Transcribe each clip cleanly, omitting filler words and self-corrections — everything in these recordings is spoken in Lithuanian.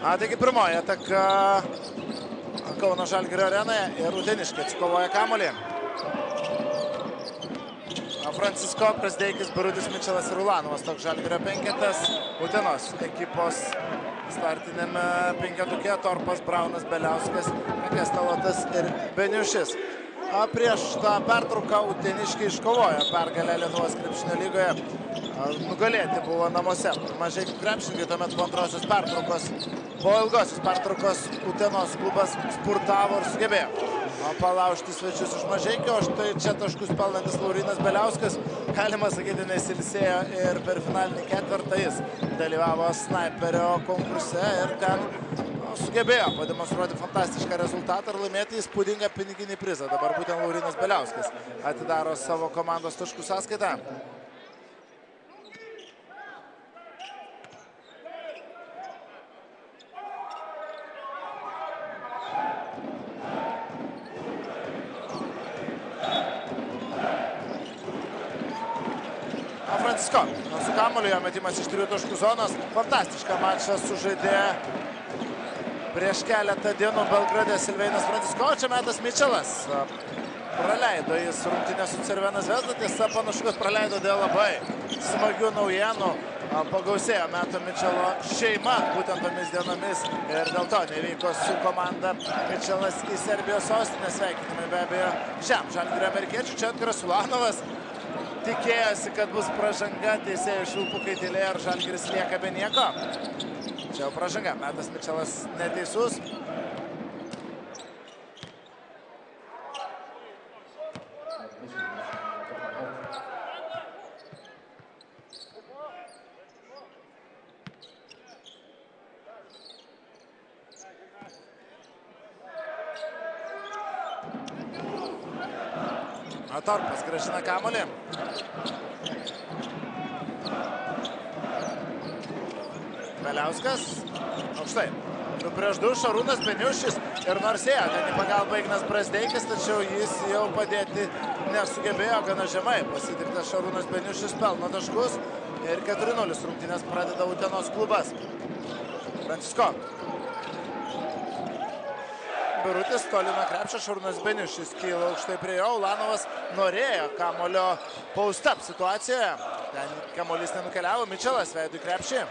Taigi pirmoji ataka Kauno Žalgirio arenoje ir uteniškai atsikovoja kamuolį. Francisko, Brazdeikis, Birutis, Mičelas ir Ulanovas. Toks Žalgirio penketas. Utenos ekipos startinėme penketuke. Torpas, Braunas, Beliauskas, Kestalotas ir Beniušis. Prieš tą pertrauką uteniškiai iškovojo pergalę Lietuvos krepšinio lygoje. Nugalėti buvo namuose Mažeikių krepšininkai, tuomet po antrosios pertraukos. Po ilgosios pertraukos Utenos klubas spurtavo ir sugebėjo palaužti svečius iš Mažeikio. Štai čia taškus pelnantis Laurinas Beliauskas, galima sakyti, nesilsėjo ir per finalinį ketvirtą jis dalyvavo snaiperio konkurse ir ten sugebėjo pademonstruoti fantastišką rezultatą ir laimėti įspūdingą piniginį prizą. Dabar būtent Laurinas Beliauskas atidaro savo komandos taškų sąskaitą. Francisko su kamuoliu, jo metimas iš 3 taškų zonos. Fantastišką mačą sužaidė prieš keletą dienų Belgrade Silveinas Francisko. Čia metas Mičelas. Praleido jis rungtynės su Cervena Zvezda. Tiesa, panašu, kad praleido dėl labai smagių naujienų. Pagausėjo meto Mičelo šeima būtent tomis dienomis ir dėl to nevyko su komanda Mičelas į Serbijos sostinę. Sveikinimai be abejo šiam Žalgirio amerikiečių. Čia Edgaras Ulanovas tikėjosi, kad bus pražanga, teisėjų švilpukai tylėjo ir Žalgiris lieka be nieko. Čia jau pražanga, metas Mičelas neteisus. Torpas grąžina kamuolį. Beliauskas. Aukštai. 2-2 Šarūnas Beniušis ir nors ėjo ten į pagalbą Ignas Brazdeikis, tačiau jis jau padėti nesugebėjo, gana žemai. Pasitiktas Šarūnas Beniušis pelno taškus ir 4-0 rungtynės pradeda Utenos klubas. Francisko. Birutis toli nuo krepšio, Šarūnas Beniušis kyla aukštai prie jo. Ulanovas norėjo kamuolio post-up situacijoje. Ten kamuolys nenukeliavo, Mičelas veido į krepšį.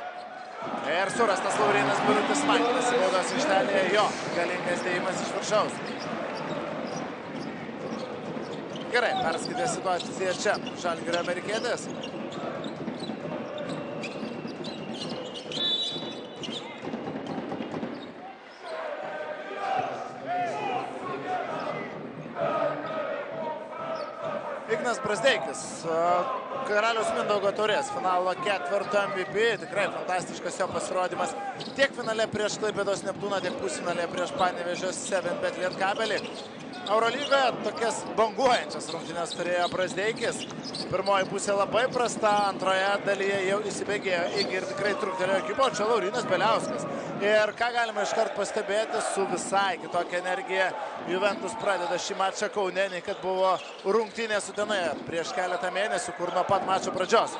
Ir surastas Laurinas Birutis Makinas į baudos aikštelėje, jo galingas dėjimas iš viršaus. Gerai, perskaitė situaciją čia Žalgirio amerikietis. Ignas Brazdeikis, Karaliaus Mindaugo taurės finalo ketvirto MVP, tikrai fantastiškas jo pasirodymas tiek finale prieš Klaipėdos Neptūną, tiek pusfinale prieš Panevėžio 7bet Lietkabelį. Eurolygoje tokias banguojančias rungtynes turėjo Brazdeikis. Pirmoji pusė labai prasta, antroje dalyje jau įsibėgėjo ir tikrai truktelėjo ekipo. Čia Laurinas Beliauskas. Ir ką galima iškart pastebėti, su visai kitokia energija Juventus pradeda šį mačą Kaune, nei kad buvo rungtynės Utenoje prieš keletą mėnesių, kur nuo pat mačo pradžios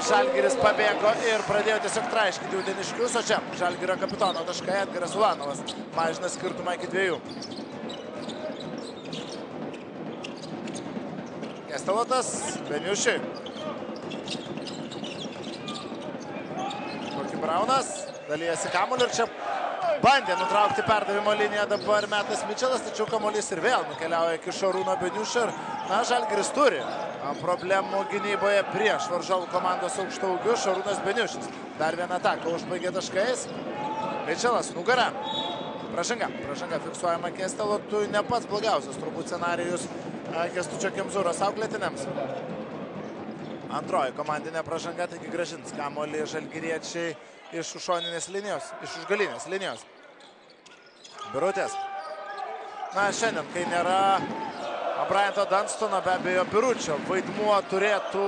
Žalgiris pabėgo ir pradėjo tiesiog traiškyti uteniškius, o čia Žalgirio kapitono taškai Edgaras Ulanovas mažina skirtumą iki 2. Kestalotas, Beniušiui. Braunas dalyjasi kamuolį ir čia bandė nutraukti perdavimo liniją dabar metas Mičelas, tačiau kamuolys ir vėl nukeliauja iki Šarūno Beniušio ir Žalgiris turi problemų gynyboje prieš varžovų komandos aukštaūgių. Šarūnas Beniušis dar vieną ataką užbaigė taškais. Mičelas nugara. Pražanga fiksuojama Kestalotui, ne pats blogiausias turbūt scenarijus Kęstučio Kemzūros auklėtiniams. Antroji komandinė pražanga, taigi grąžins kamuolį žalgiriečiai iš šoninės linijos, iš užgalinės linijos. Birutis. Šiandien, kai nėra Bryant'o Dunstono, be abejo Biručio vaidmuo turėtų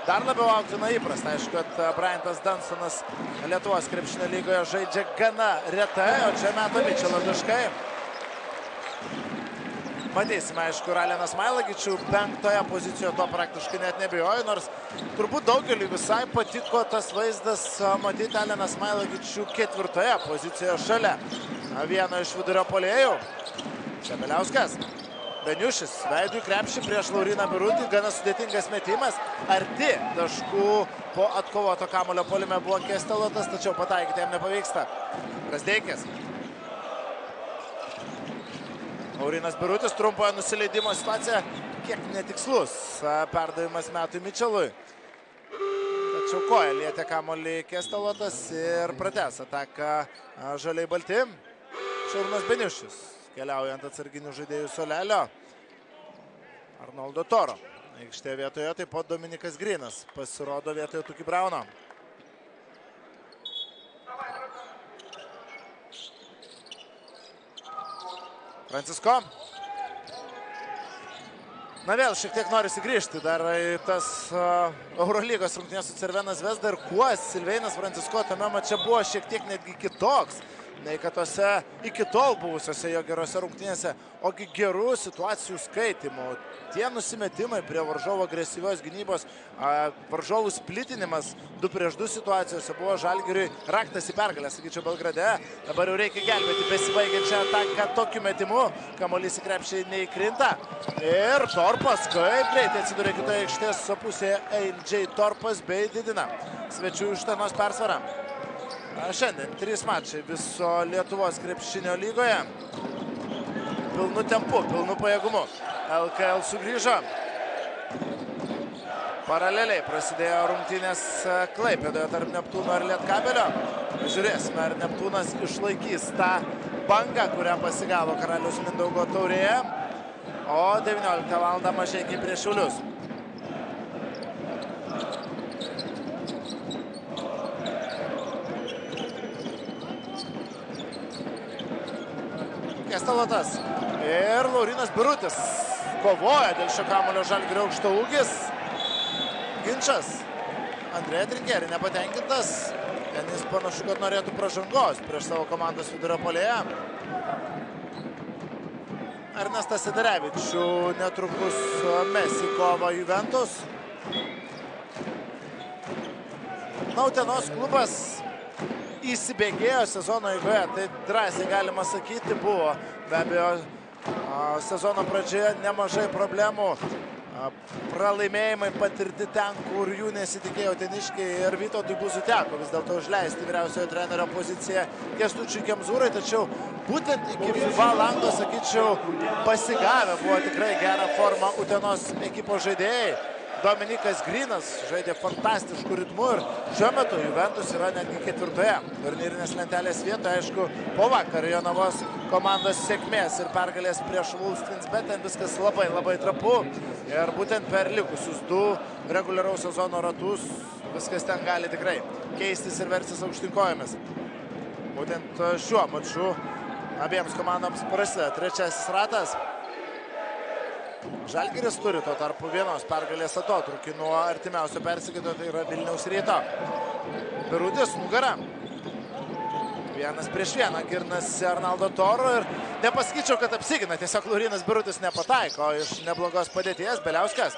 dar labiau augti nuo įprasta. Aišku, kad Bryant'as Dunstonas Lietuvos krepšinio lygoje žaidžia gana retai, o čia meto Mičelo taškai. Matysime, aišku, Raleną Smailagičių 5 pozicijoje, to praktiškai net nebijoju, nors turbūt daugeliu visai patiko tas vaizdas matyti Raleną Smailagičių 4 pozicijoje šalia vieno iš vidurio puolėjų. Čia Beliauskas. Beniušis veidų į krepšį prieš Lauryną Birutį, gana sudėtingas metimas. Arti taškų po atkovoto kamuolio puolime buvo Kestelotas, tačiau pataikyti jam nepavyksta. Brazdeikis. Laurynas Birutis, trumpojo nusileidimo situacija, kiek netikslus perdavimas Metui Mičelui. Tačiau koja lietė kamuolį Kestelotas ir pratęs ataką žaliai balti. Šarūnas Beniušis, keliaujant atsarginių žaidėjų suolelio. Arnoldo Toro. Aikštėje vietoje taip pat Dominikas Grinas pasirodo vietoje Tuki Brauno. Francisko. Na vėl šiek tiek norisi grįžti dar į tas Eurolygos rungtynės su Cervena Zvezda ir kuo Silveinas Francisko tame mače buvo šiek tiek netgi kitoks nei kad tose iki tol buvusiose jo gerose rungtynėse, ogi gerų situacijų skaitimų. Tie nusimetimai prie varžovo agresyvios gynybos, varžovų splitinimas 2 prieš 2 situacijose buvo Žalgiriui raktas į pergalę, sakyčiau, Belgrade. Dabar jau reikia gelbėti besibaigiančią ataką tokiu metimu. Kamuolys į krepšį neįkrinta. Ir Torpas, kaip greitai atsiduria kitoje aikštės pusėje, AJ Torpas bei didina svečių iš Utenos persvarą. Šiandien 3 mačai viso Lietuvos krepšinio lygoje. Pilnu tempu, pilnu pajėgumu. LKL sugrįžo. Paraleliai prasidėjo rungtynės Klaipėdoje tarp Neptūno ir Lietkabelio. Žiūrėsime, ar Neptūnas išlaikys tą bangą, kurią pasigavo Karaliaus Mindaugo taurėje. O 19 val. Mažeikiai prieš Šiaulius. Kestelotas ir Laurynas Birutis kovoja dėl šio kamuolio Žalgirio aukštaūgis. Ginčas. Andrėja Trinkeri nepatenkintas. Jis panašu, kad norėtų pražangos prieš savo komandos vidurio puolėją. Ernestas Sidarevičių netrukus mes į kovą Juventus. Utenos klubas įsibėgėjo sezono eigoje, tai drąsiai galima sakyti, buvo be abejo sezono pradžioje nemažai problemų, pralaimėjimai patirti ten, kur jų nesitikėjo Uteniškiai ir Vytautui Buzui teko vis dėlto užleisti vyriausiojo trenerio poziciją Kęstučiui Kemzūrai, tačiau būtent iki FIBA lango, sakyčiau, pasigavę buvo tikrai gerą formą Utenos ekipos žaidėjai. Dominikas Grinas žaidė fantastiškų ritmų ir šiuo metu Juventus yra netgi 4 turnyrinės lentelės vietoje. Aišku, po vakar Jonavos komandos sėkmės ir pergalės prieš Wolfswinds, bet ten viskas labai trapu. Ir būtent per likusius 2 reguliaraus sezono ratus viskas ten gali tikrai keistis ir versis aukštinkojomis. Būtent šiuo maču abiems komandoms prasideda 3 ratas. Žalgiris turi tuo tarpu vienos pergalės atotrūkį nuo artimiausio persikėto, tai yra Vilniaus Ryto. Birutis nugara. 1 prieš 1 girinasi Arnoldo Toro ir nepasakyčiau, kad apsigina. Tiesiog Laurynas Birutis nepataiko iš neblogos padėties. Beliauskas.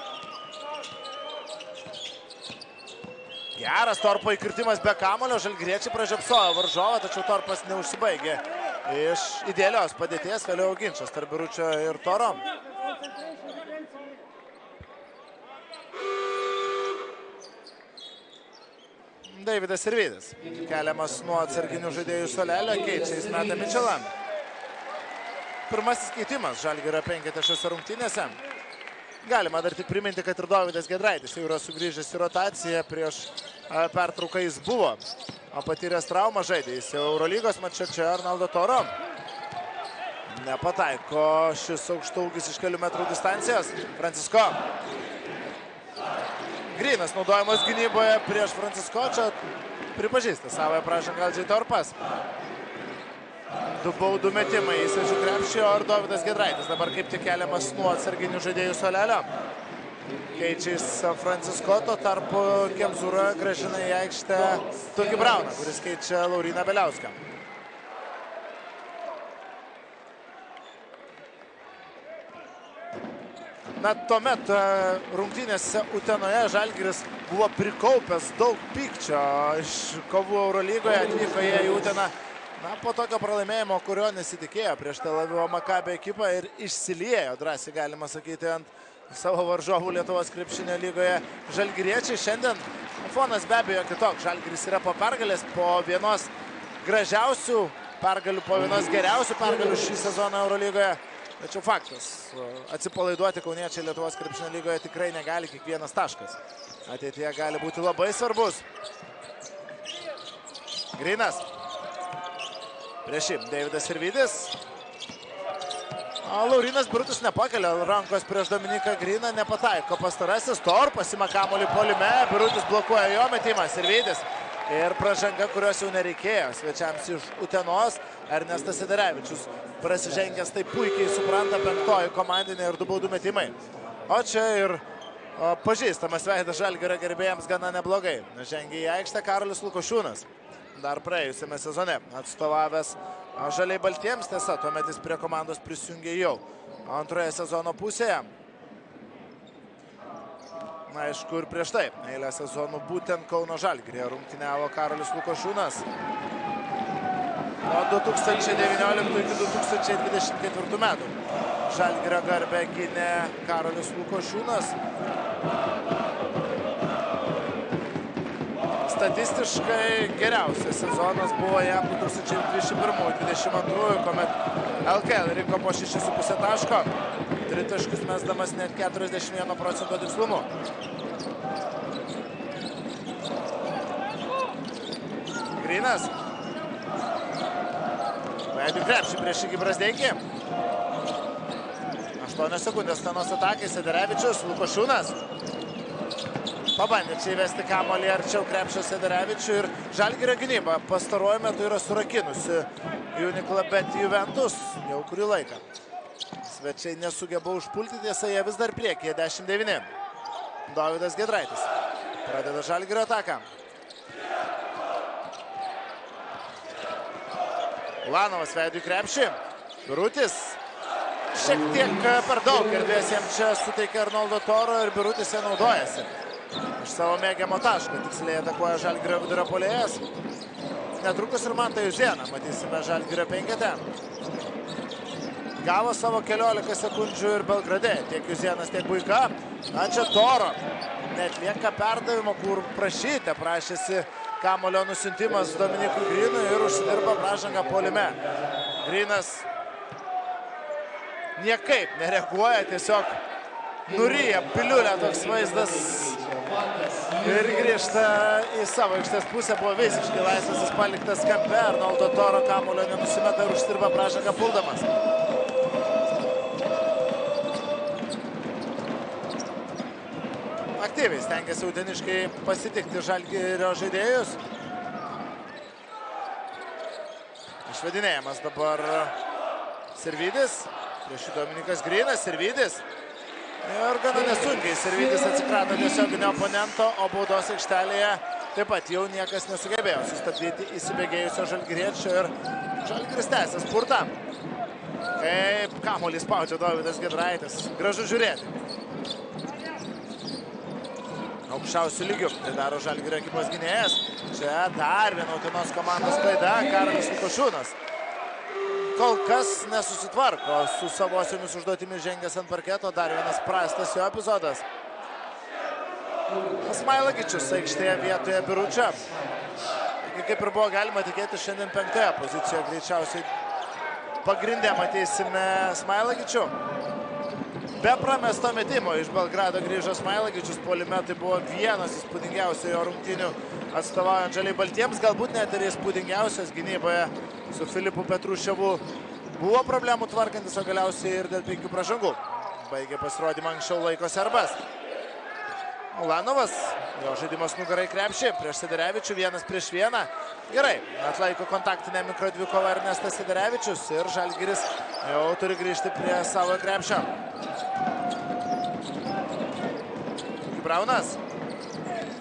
Geras Torpo įkirtimas be kamuolio. Žalgiriečiai pražiopsojo varžovą, tačiau Torpas neužsibaigė iš idealios padėties. Vėliau ginčas tarp Biručio ir Toro. Deividas Sirvydis keliamas nuo atsarginių žaidėjų suolelio, keičia jis Metą Mičelą. Pirmasis keitimas Žalgirio 5 šiose rungtynėse. Galima dar tik priminti, kad ir Dovydas Giedraitis jau yra sugrįžęs į rotaciją. Prieš pertrauką jis buvo patyręs traumą, žaidė jis jau Eurolygos mače. Čia Arnoldo Toro. Nepataiko šis aukštaūgis iš kelių metrų distancijos. Francisko. Grinas naudojamas gynyboje prieš Francisko, čia pripažįsta savoje pražangą AJ Torpas. 2 baudų metimai į svečių krepšį, ir Dovydas Giedraitis dabar kaip tik keliamas nuo atsarginių žaidėjų suolelio. Keičiais Francisko, tuo tarpu Kemzūra grąžina į aikštę Tuki Brauną, kuris keičia Lauryną Na, tuomet rungtynėse Utenoje Žalgiris buvo prikaupęs daug pykčio iš kovų Eurolygoje, atvyko jie į Uteną. Na, po tokio pralaimėjimo, kurio nesitikėjo prieš Tel Avivo Maccabi ekipą ir išsiliejo, drąsiai galima sakyti, ant savo varžovų Lietuvos krepšinio lygoje žalgiriečiai. Šiandien fonas be abejo kitoks. Žalgiris yra po pergalės, po vienos gražiausių pergalių, po vienos geriausių pergalių šį sezoną Eurolygoje. Tačiau faktas, atsipalaiduoti kauniečiai Lietuvos krepšinio lygoje tikrai negali, kiekvienas taškas ateityje gali būti labai svarbus. Grinas. Prieš jį Deividas Sirvydis. Laurinas Birutis nepakelia rankos prieš Dominiką Griną, nepataiko pastarasis. Torpas ima kamuolį puolime, Birutis blokuoja jo metimą, Sirvydis. Ir pražanga, kurios jau nereikėjo svečiams iš Utenos. Ernestas Sederevičius prasižengęs tai puikiai supranta, penktoji komandinė ir 2 baudų metimai. O čia ir pažįstamas veidas Žalgirio gerbėjams gana neblogai. Žengė į aikštę Karolis Lukošiūnas. Dar praėjusiame sezone atstovavęs žaliai baltiems, tiesa, tuomet jis prie komandos prisijungė jau antroje sezono pusėje. Na, aišku, ir prieš tai eilę sezonų būtent Kauno Žalgiryje rungtyniavo Karolis Lukošiūnas. Nuo 2019 iki 2024 metų Žalgirio garbę gynė Karolis Lukošiūnas. Statistiškai geriausias sezonas buvo jam 2021-2022, kuomet LKL rinko po 6,5 taško. Tritaškius mesdamas net 41% tikslumu. Grinas. Veidu krepšį prieš Žygį Brazdeikį. 8 sekundės Stanos atakai, Sederevičius, Lukošiūnas. Pabandė čia įvesti kamuolį arčiau krepšio Sederevičių ir Žalgirio gynyba pastaruoju metu yra surakinusi Uniklą, bet Juventus jau kurį laiką. Svečiai nesugeba užpulti, tiesa, jie vis dar priekyje 10-9. Dovydas Giedraitis pradeda Žalgirio ataką. Ulanovas veidu į krepšį. Birutis šiek tiek per daug erdvės jam čia suteikia Arnoldo Toro ir Birutis ją naudojasi. Iš savo mėgiamo taško tiksliai atakuoja Žalgirio vidurio puolėjas. Netrukus ir Mantą Juzėną matysime Žalgirio penkete. Gavo savo 14 sekundžių ir Belgrade. Tiek Juzėnas, tiek Buika. Na, čia Toro netlieka perdavimo, kur prašėsi kamulio nusiuntimas Dominikui Grinui ir užsidirba pražangą puolime. Grinas niekaip nereaguoja, tiesiog nuryja piliulę, toks vaizdas. Ir grįžta į savo aikštės pusę, buvo visiškai laisvas, jis paliktas kampe. Arnoldo Toro kamulio nenusimeta ir užsidirba pražangą puldamas. Aktyviai stengiasi uteniškai pasitikti Žalgirio žaidėjus. Išvedinėjimas dabar Sirvydis. Prieš Dominikas Grinas, Sirvydis. Ir gana nesunkiai Sirvydis atsikrato tiesioginio oponento, o baudos aikštelėje taip pat jau niekas nesugebėjo sustabdyti įsibėgėjusio žalgiriečio ir Žalgiris tęsia spurtą. Kaip kamuolį spaudžia Dovydas Giedraitis. Gražu žiūrėti. Aukščiausių lygių. Tai daro Žalgirio ekipos gynėjas. Čia dar viena Utenos komandos klaida. Karolis Lukošiūnas kol kas nesusitvarko su savosiomis užduotimis žengęs ant parketo. Dar vienas prastas jo epizodas. Smailagičius aikštėje vietoje Biručio. Kaip ir buvo galima tikėti, šiandien 5-oje pozicijoje greičiausiai pagrindė matysime Smailagičių. Be pramesto metimo iš Belgrado grįžo Smailagičius puolime, tai buvo vienas įspūdingiausių jo rungtynių atstovaujant žaliai baltiems, galbūt net ir įspūdingiausios gynyboje su Filipu Petruševu. Buvo problemų tvarkantis, o galiausiai ir dėl 5 pražangų. Baigė pasirodymą anksčiau laiko serbas. Ulanovas, jo žaidimas nugarai krepšį prieš Sederevičių, 1-1. Gerai, atlaiko kontaktinę mikrodvikovą Ernestas Sederevičius ir Žalgiris jau turi grįžti prie savo krepšio. Braunas.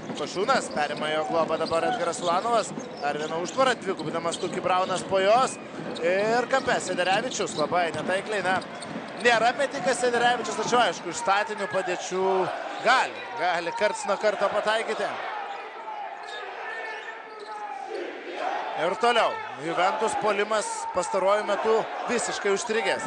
Lukošiūnas perima jo globą dabar Edgaras Ulanovas. Dar viena užtvara, dvigubinamas Tuki Braunas po jos. Ir kampe Sederevičius labai netaikliai, nėra metikas Sederevičius, tačiau aišku, iš statinių padėčių gali karts nuo karto pataikyti. Ir toliau, Juventus puolimas pastaruoju metu visiškai užstrigęs.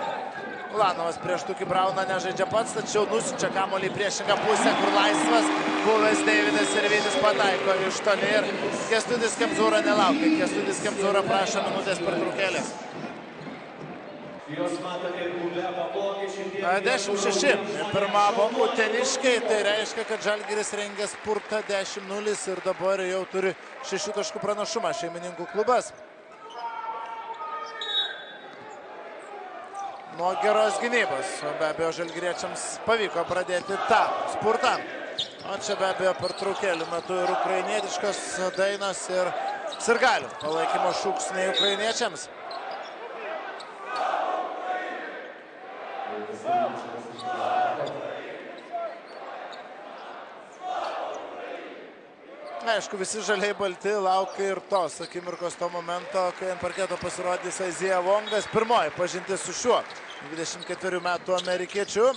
Ulanovas prieš Tukį Brauną nežaidžia pats, tačiau nusiunčia kamuolį į priešingą pusę, kur laisvas buvęs Deividas Sirvydis pataiko iš toli ir Kęstutis Kemzūra nelaukia. Kęstutis Kemzūra prašo minutės pertraukėlės. 10-6 pirmavo uteniškiai, tai reiškia, kad Žalgiris rengia spurtą 10-0 ir dabar jau turi 6 taškų pranašumą šeimininkų klubas. Nuo geros gynybos, be abejo, žalgiriečiams pavyko pradėti tą spurtą. O čia be abejo pertraukėlių metu ir ukrainietiškos dainos ir sirgalių palaikymo šūksniai ukrainiečiams. Aišku, visi žaliai balti laukia ir tos akimirkos, to momento, kai ant parketo pasirodys Aizija Vongas. Pirmoji pažintis su šiuo 24 metų amerikiečiu.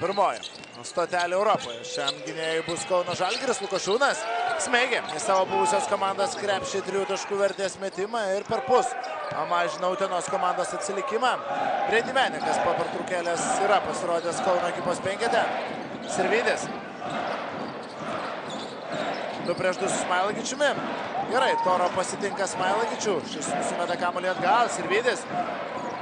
Pirmoji stotelė Europoje. Šiam gynėjui bus Kauno Žalgiris. Lukošiūnas smeigė į savo buvusios komandos krepšį 3 taškų vertės metimą ir per pus mažina Utenos komandos atsilikimą. Brady Menikas po pertraukėlės yra pasirodęs Kauno ekipos penkete. Sirvydis. 2 prieš 2 su Smailagičiumi. Gerai, Toro pasitinka Smailagičių. Šis nusimeta kamuolį atgal. Sirvydis.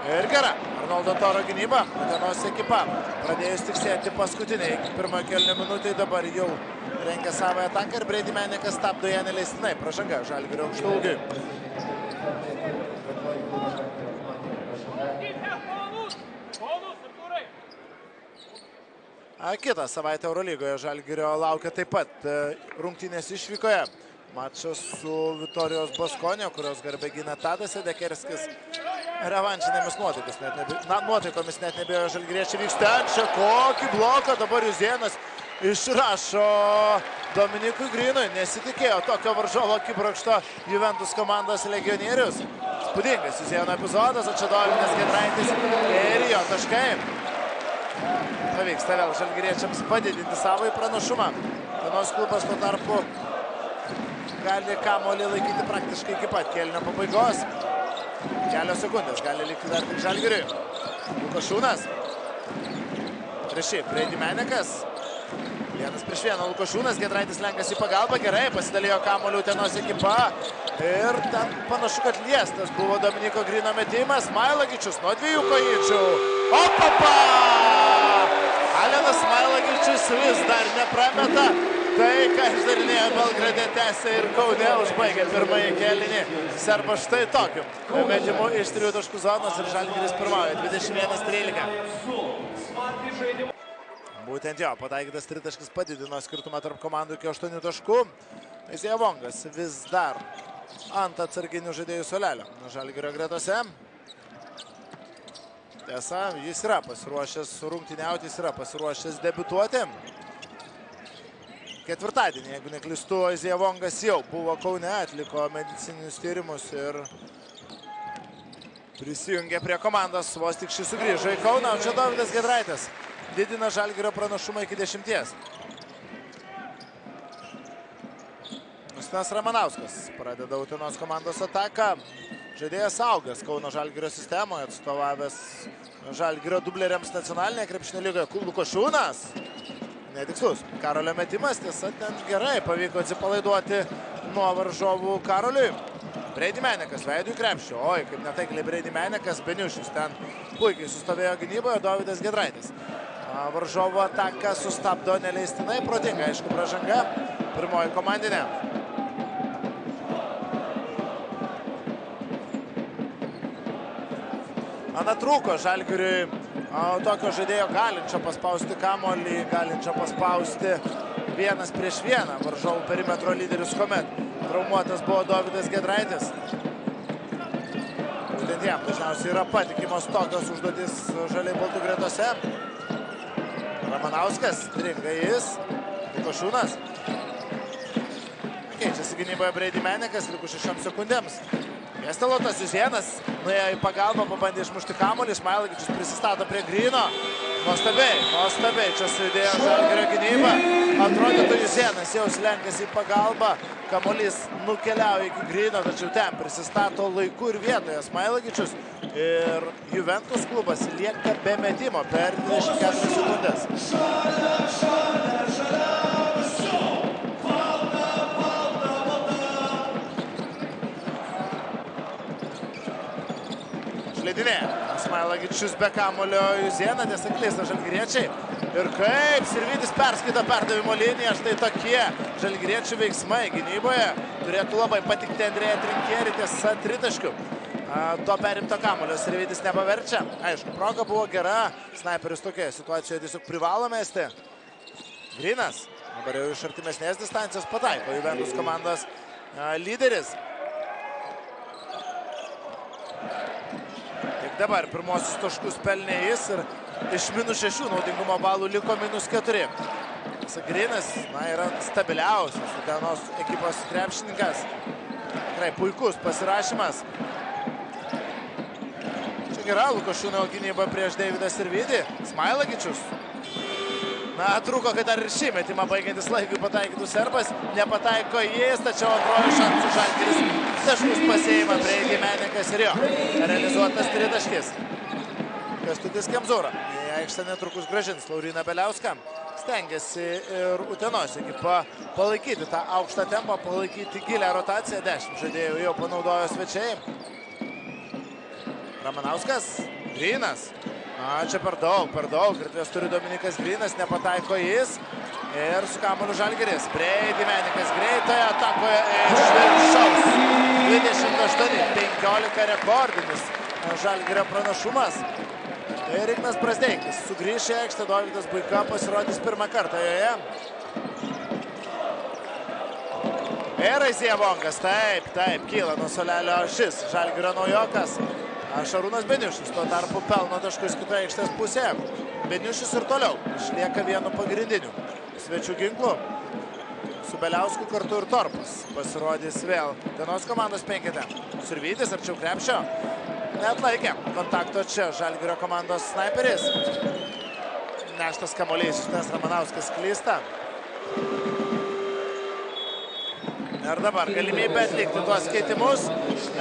Ir gera. Arnoldo Toro gynyba. Utenos ekipa. Pradėjus tiksėti paskutiniai pirmojo kėlinio minutėje, dabar jau rengia savo ataką ir Brady Menikas stabdo ją neleistinai. Pražanga Žalgirio aukštaūgiui. Kitą savaitę Eurolygoje Žalgirio laukia taip pat rungtynės išvykoje. Mačas su Vitorijos Baskonio, kurios garbę gina Tadas Sedekerskis. Revanšinėmis nuotaikomis net nebėjo žalgiriečiai vyksta. Čia kokį bloką dabar Juzėnas išrašo Dominikui Grynui. Nesitikėjo tokio varžovo akibrokšto Juventus komandos legionierius. Spūdingas Juzėno epizodas, o čia Dovydas Giedraitis ir jo taškai. Pavyksta vėl žalgiriečiams padidinti savo pranašumą. Utenos klubas tuo tarpu gali kamuolį laikyti praktiškai iki pat kėlinio pabaigos. Kelios sekundės gali likti dar tik Žalgiriui. Lukošiūnas. Prieš jį Brady Menikas. 1 prieš 1 Lukošiūnas. Giedraitis lenkas į pagalbą. Gerai, pasidalijo kamuolį Utenos ekipa. Ir ten panašu, kad liestas buvo Dominiko Gryno metimas. Smailagičius nuo 2 kojyčių. Opapa! Alenas Smailagičius vis dar neprameta. Tai, ką išdarinėjo Belgrade, tęsia ir Kaune užbaigė pirmąjį kėlinį. Serbas štai tokiu metimu iš 3 taškų zonos ir Žalgiris pirmauja 21-13. Būtent jo, pataikytas 3 taškis padidino skirtumą tarp komandų iki 8 taškų. Aizija Vongas vis dar ant atsarginių žaidėjų suolelio Žalgirio gretose. Tiesa, jis yra pasiruošęs rungtyniauti, jis yra pasiruošęs debiutuoti. Ketvirtadienį, jeigu neklystu, Aizija Vongas jau buvo Kaune, atliko medicininius tyrimus ir prisijungė prie komandos, vos tik šis sugrįžo į Kauną. O čia Dovydas Giedraitis didina Žalgirio pranašumą iki 10. Justinas Ramanauskas pradeda Utenos komandos ataką. Žaidėjas augęs Kauno Žalgirio sistemoje, atstovavęs Žalgirio dubleriams nacionalinėje krepšinio lygoje. Lukošiūnas. Netikslus. Karolio metimas, tiesa, ten gerai pavyko atsipalaiduoti nuo varžovų Karoliui. Brady Menikas veidų į krepšį. Oi, kaip netaikliai Brady Menikas, Beniušis ten puikiai sustovėjo gynyboje, Dovydas Giedraitis. Varžovų ataką sustabdo neleistinai, protinga, aišku, pražanga. Pirmoji komandinė. Trūko Žalgiriui tokio žaidėjo galinčio paspausti kamuolį, galinčio paspausti 1 prieš 1 varžovų perimetro lyderius, kuomet traumuotas buvo Dovydas Giedraitis. Būtent jam dažniausiai yra patikimos tokios užduotys žaliai baltų gretose. Ramanauskas, stringa jis, Lukošiūnas. Keičiasi gynyboje Brady Menikas, likus 6 sekundėms. Kestelotas Juzėnas nuėjo į pagalbą, pabandė išmušti kamuolį, Smailagičius prisistato prie Gryno. Nuostabiai, čia sudėjo Žalgirio gynybą. Atrodytų Juzėnas jau slenkasi į pagalbą, kamuolys nukeliauja iki Gryno, tačiau ten prisistato laiku ir vietoje Smailagičius. Ir Juventus klubas lieka be metimo per 24 sekundės. Šleidinė. Smailagičius be kamuolio Juzėną, tiesa klysta žalgiriečiai. Ir kaip Sirvydis perskaito perdavimo liniją, štai tokie žalgiriečių veiksmai gynyboje. Turėtų labai patikti Andrėja Trinkieri, tiesa tritaškių. To perimto kamuolio Sirvydis nepaverčia. Aišku, proga buvo gera, snaiperis tokioje situacijoje tiesiog privalo mesti. Grynas, dabar jau iš artimesnės distancijos pataiko Juventus komandos lyderis. Tik dabar pirmosius taškus pelnė jis ir iš -6 naudingumo balų liko -4. Grynas yra stabiliausias Utenos ekipos krepšininkas. Tikrai puikus pasirašymas. Čia gera Lukašiūno gynyba prieš Deividą Sirvydį. Smailagičius. Trūko, kad dar ir šį metimą baigiantis laikui pataikytų serbas. Nepataiko jis, tačiau antrojo šansų Žalgiris taškus pasiima Breidį Menikas ir jo. Realizuotas tritaškis. Kęstutis Kemzūra. Į aikštę netrukus grąžins Lauryną Beliauską. Stengiasi ir Utenos ekipa palaikyti tą aukštą tempą, palaikyti gilią rotaciją. 10 žaidėjų jau panaudojo svečiai. Ramanauskas. Grynas. Čia per daug. Erdvės turi Dominikas Grynas, nepataiko jis. Ir su kamuoliu Žalgiris. Breidį Menikas greitoje atakoje iš viršaus. 28-15 rekordinis Žalgirio pranašumas. Ir Ignas Brazdeikis sugrįš į aikštę, Dovydas Buika pasirodys pirmą kartą joje. Ir Aizija Vongas, taip, kyla nuo suolelio šis Žalgirio naujokas. Šarūnas Beniušis tuo tarpu pelno taškus kitoje aikštės pusėje. Beniušis ir toliau išlieka vienu pagrindiniu svečių ginklu. Su Beliausku kartu ir Torpas pasirodys vėl Utenos komandos penkete. Sirvydis arčiau krepšio. Neatlaikė kontakto čia Žalgirio komandos snaiperis. Neštas kamuolys, šitas Ramanauskas klysta. Ir dabar galimybė atlikti tuos keitimus.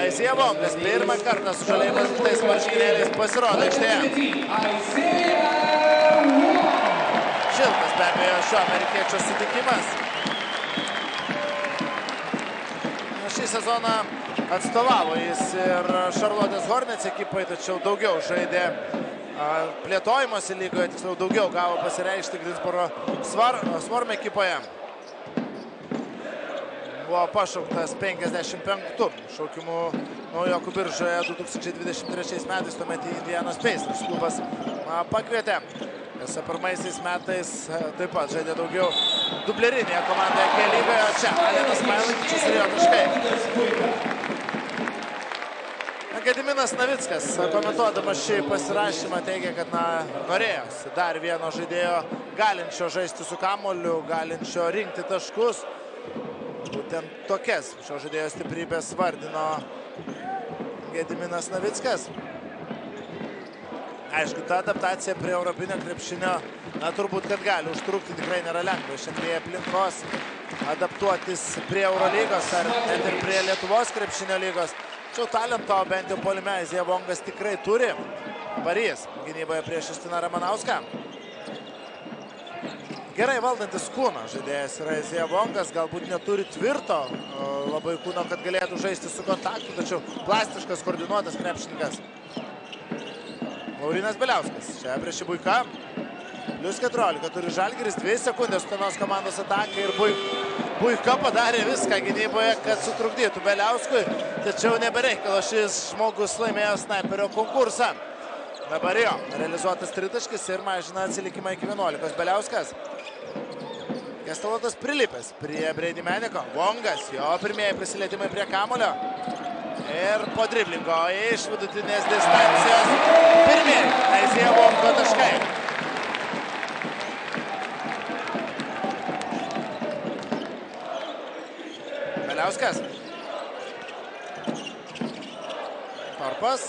Aizija Vongas pirmą kartą su žaliai baltais marškinėliais pasirodo aikštėje. Šiltas be abejo šio amerikiečio sutikimas. Šį sezoną atstovavo jis ir Charlotte's Hornets ekipai, tačiau daugiau žaidė plėtojimosi lygoje, tiksliau daugiau gavo pasireikšti Greensboro Swarm ekipoje. Buvo pašauktas 55 šaukimų naujokų biržoje 2023 metais, tuomet į Indianos Pacers klubas pakvietė. Tiesa, pirmaisiais metais taip pat žaidė daugiau dublerinėje komandoje G-lygoje, o čia Alenas Smailagičius ir jo taškai. Gediminas Navickas, komentuodamas šį pasirašymą, teigia, kad norėjosi dar vieno žaidėjo galinčio žaisti su kamuoliu, galinčio rinkti taškus. Būtent tokias šio žaidėjo stiprybės vardino Gediminas Navickas. Aišku, ta adaptacija prie europinio krepšinio, turbūt, kad gali užtrukti, tikrai nėra lengva iš NBA aplinkos adaptuotis prie Eurolygos ar net ir prie Lietuvos krepšinio lygos. Tačiau talento bent jau puolime Aizija Vongas tikrai turi. Barys gynyboje prieš Justiną Ramanauską. Gerai valdantis kūno žaidėjas yra Aizija Vongas, galbūt neturi tvirto labai kūno, kad galėtų žaisti su kontaktu, tačiau plastiškas, koordinuotas krepšininkas. Laurinas Beliauskas, čia prieš Buika. +14 turi Žalgiris, 2 sekundės Utenos komandos atakai ir Buika padarė viską gynyboje, kad sutrukdytų Beliauskui, tačiau nebereikalo šis žmogus laimėjo snaiperio konkursą. Dabar jo, realizuotas tritaškis ir mažina atsilikimą iki 11. Beliauskas. Kestelotas prilipęs prie Breidį Meniko. Vongas, jo pirmieji prisilietimai prie kamulio. Ir po driblingo iš vidutinės distancijos pirmieji Aizija Vongo taškai. Beliauskas. Torpas.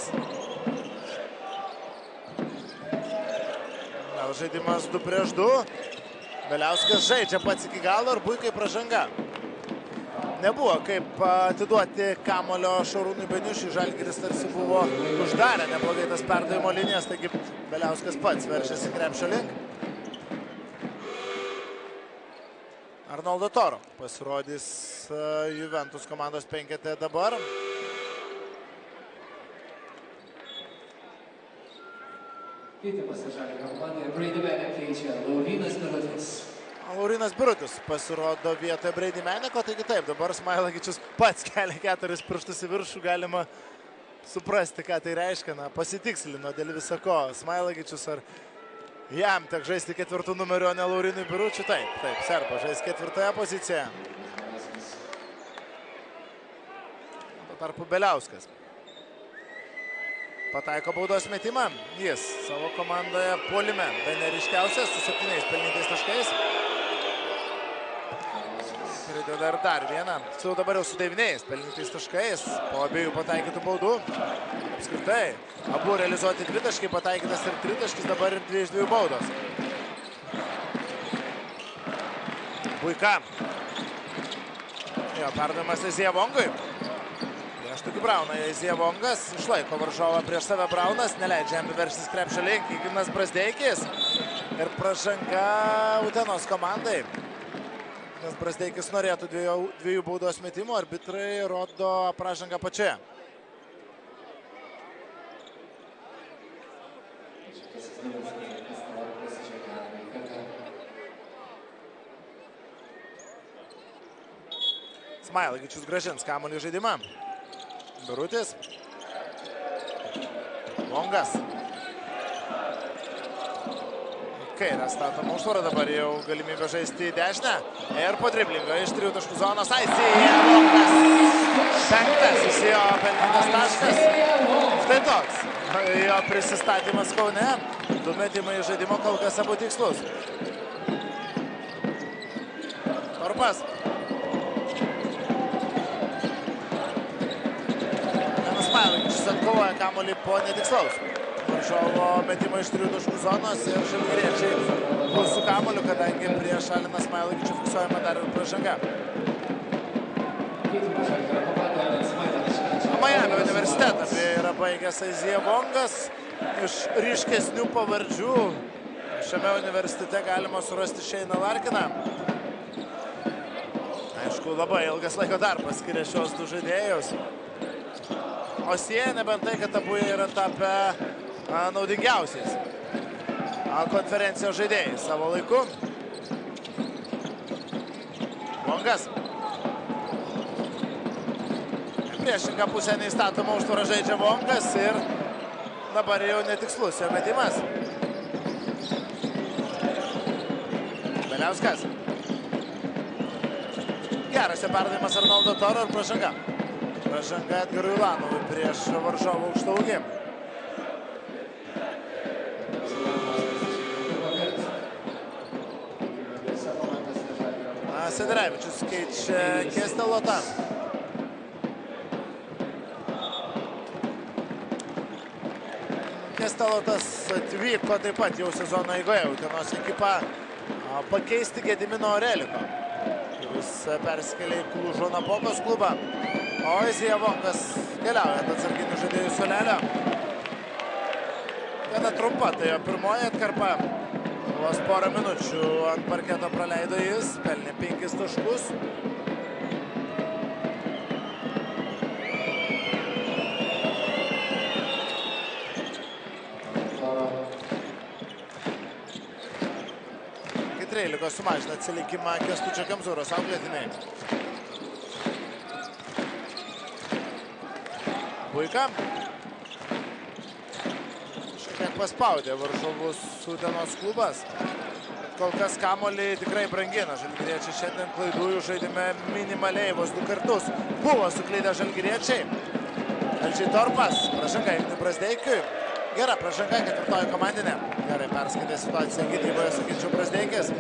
Vėl žaidimas 2 prieš 2. Beliauskas žaidžia pats iki galo ir puikiai pražanga. Nebuvo kaip atiduoti kamulio Šarūnui Beniušiui. Žalgiris tarsi buvo uždarę neblogai tas perdavimo linijas, taigi Beliauskas pats veržiasi krepšio link. Arnoldo Toro pasirodys Juventus komandos penkete dabar. Keitimas Žalgirio komandai Brady Manek keičia Laurynas Birutis. Laurynas Birutis pasirodo vietoje Brady Maneko, taigi taip, dabar Smailagičius pats kelia 4 pirštus į viršų, galima suprasti, ką tai reiškia, pasitikslino dėl visako. Smailagičius ar jam tek žaisti 4 numerio, ne Laurinui Biručiui? Taip, Serbo žais 4 poziciją. Tuo tarpu Beliauskas pataiko baudos metimą. Jis savo komandoje puolime bene ryškiausias su 7 pelnytais taškais. Prideda dar vieną. Dabar jau su 9 pelnytais taškais po abiejų pataikytų baudų. Apskritai, abu realizuoti 2 taškai, pataikytas ir 3 taškis, dabar ir 2 iš 2 baudos. Buika. Jo, perdavimas Izija Vongui. Prieš tokį Brauną Izija Vongas. Išlaiko varžovą prieš save Braunas. Neleidžia jam verštis krepšio link. Ignas Brazdeikis. Ir pražanga Utenos komandai. Nes Brazdeikis norėtų 2 baudos metimų. Arbitrai rodo pražangą pačioje. Smailagičius grąžins kamuolį žaidimą. Birutis. Vongas. Kairę statoma užtvara, dabar jau galimybė žaisti į dešinę. Ir po driblingo iš 3 taškų zonos. Izija Vongas. 5. Jo pelnytas taškas. Štai toks. Jo prisistatymas Kaune. 2 metimai iš žaidimo, kol kas abu tikslus. Torpas. Smailagičius atkovoja kamuolį po netikslaus. Varžovo metimo iš 3 taškų zonos ir žalgiriečiai bus su kamuoliu, kadangi prieš Aliną Smailagičių fiksuojama dar ir pražanga. Miami universitetą yra baigęs Izija Vongas. Iš ryškesnių pavardžių šiame universitete galima surasti Šeiną Larkiną. Aišku, labai ilgas laiko darbas skiria šios 2 žaidėjus. O sieja nebent tai, kad abu yra tapę naudingiausiais konferencijos žaidėjais savo laiku. Vongas. Priešinga pusė neįstatoma užtvara žaidžia Vongas ir dabar jau netikslus jo metimas. Beliauskas. Geras jo perdavimas Arnoldo Toro ir pražanga. Pražanga Edgarui Ulanovui prieš varžovų aukštaūgį. Sederevičius keičia Kestelotą. Kestelotas atvyko taip pat jau sezono eigoje Utenos ekipą pakeisti Gedimino Oreliko. Jis persikėlė į Klužo Nabokos klubą. O Izija Vongas keliaujant atsarginių žaidėjų suolelio. Gana trumpa, tai jo pirmoji atkarpa. Vos porą minučių ant parketo praleido jis, pelnė 5 taškus. Iki 13 sumažina atsilikimą Kęstučio Kemzūros auklėtiniai. Buika. Šiek tiek paspaudė varžovus Utenos klubas. Kol kas kamuolį tikrai brangina. Žalgiriečiai šiandien klaidų jų žaidime minimaliai vos 2 kartus. Buvo suklydę žalgiriečiai. Elčiai Torpas. Pražanga Ignui Brazdeikiui. Gera pražanga, 4 komandinė. Gerai perskaitė situaciją gynyboje, sakyčiau, Brazdeikis.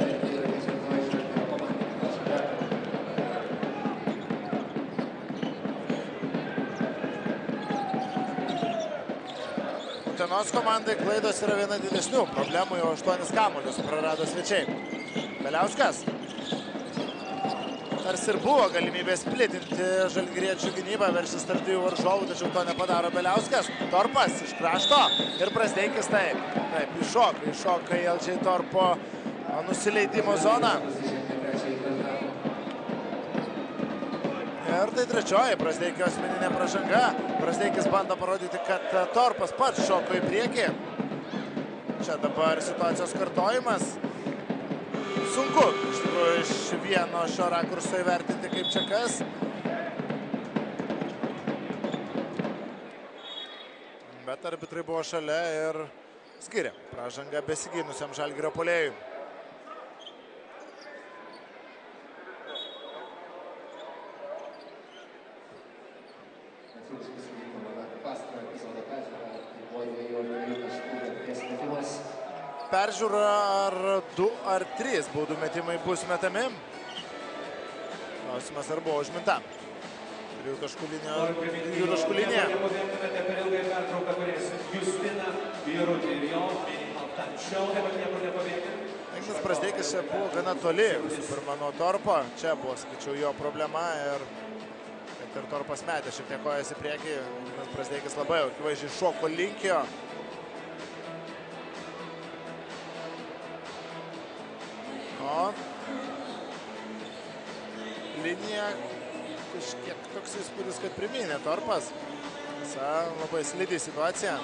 Utenos komandai klaidos yra viena didesnių problemų, jau 8 kamuolius prarado svečiai. Beliauskas. Tarsi ir buvo galimybės plitinti žalgiriečių gynybą, veršis tarp dviejų varžovų, tačiau to nepadaro Beliauskas. Torpas iš krašto ir Brazdeikis taip, iššoka į LJ Torpo nusileidimo zoną. Ir tai trečioji Brazdeikio asmeninė pražanga. Brazdeikis bando parodyti, kad Torpas pats šoko į priekį. Čia dabar situacijos kartojimas. Sunku iš tikrųjų iš vieno šio rakurso įvertinti kaip čia kas. Bet arbitrai buvo šalia ir skiria pražangą besigynusiam Žalgirio puolėjui. Peržiūra ar 2 ar 3 baudų metimai bus metami. Klausimas ar buvo užminta. 3 taškų linija. Ignas Brazdeikis čia buvo gana toli, visų pirma nuo Torpo. Čia buvo, sakyčiau, jo problema ir kad ir Torpas metė šiek tiek kojas į priekį. Ignas Brazdeikis labai akivaizdžiai šoko linkio. Linija kažkiek toks įspūdis, kad priminė Torpas. Labai slidi situacija.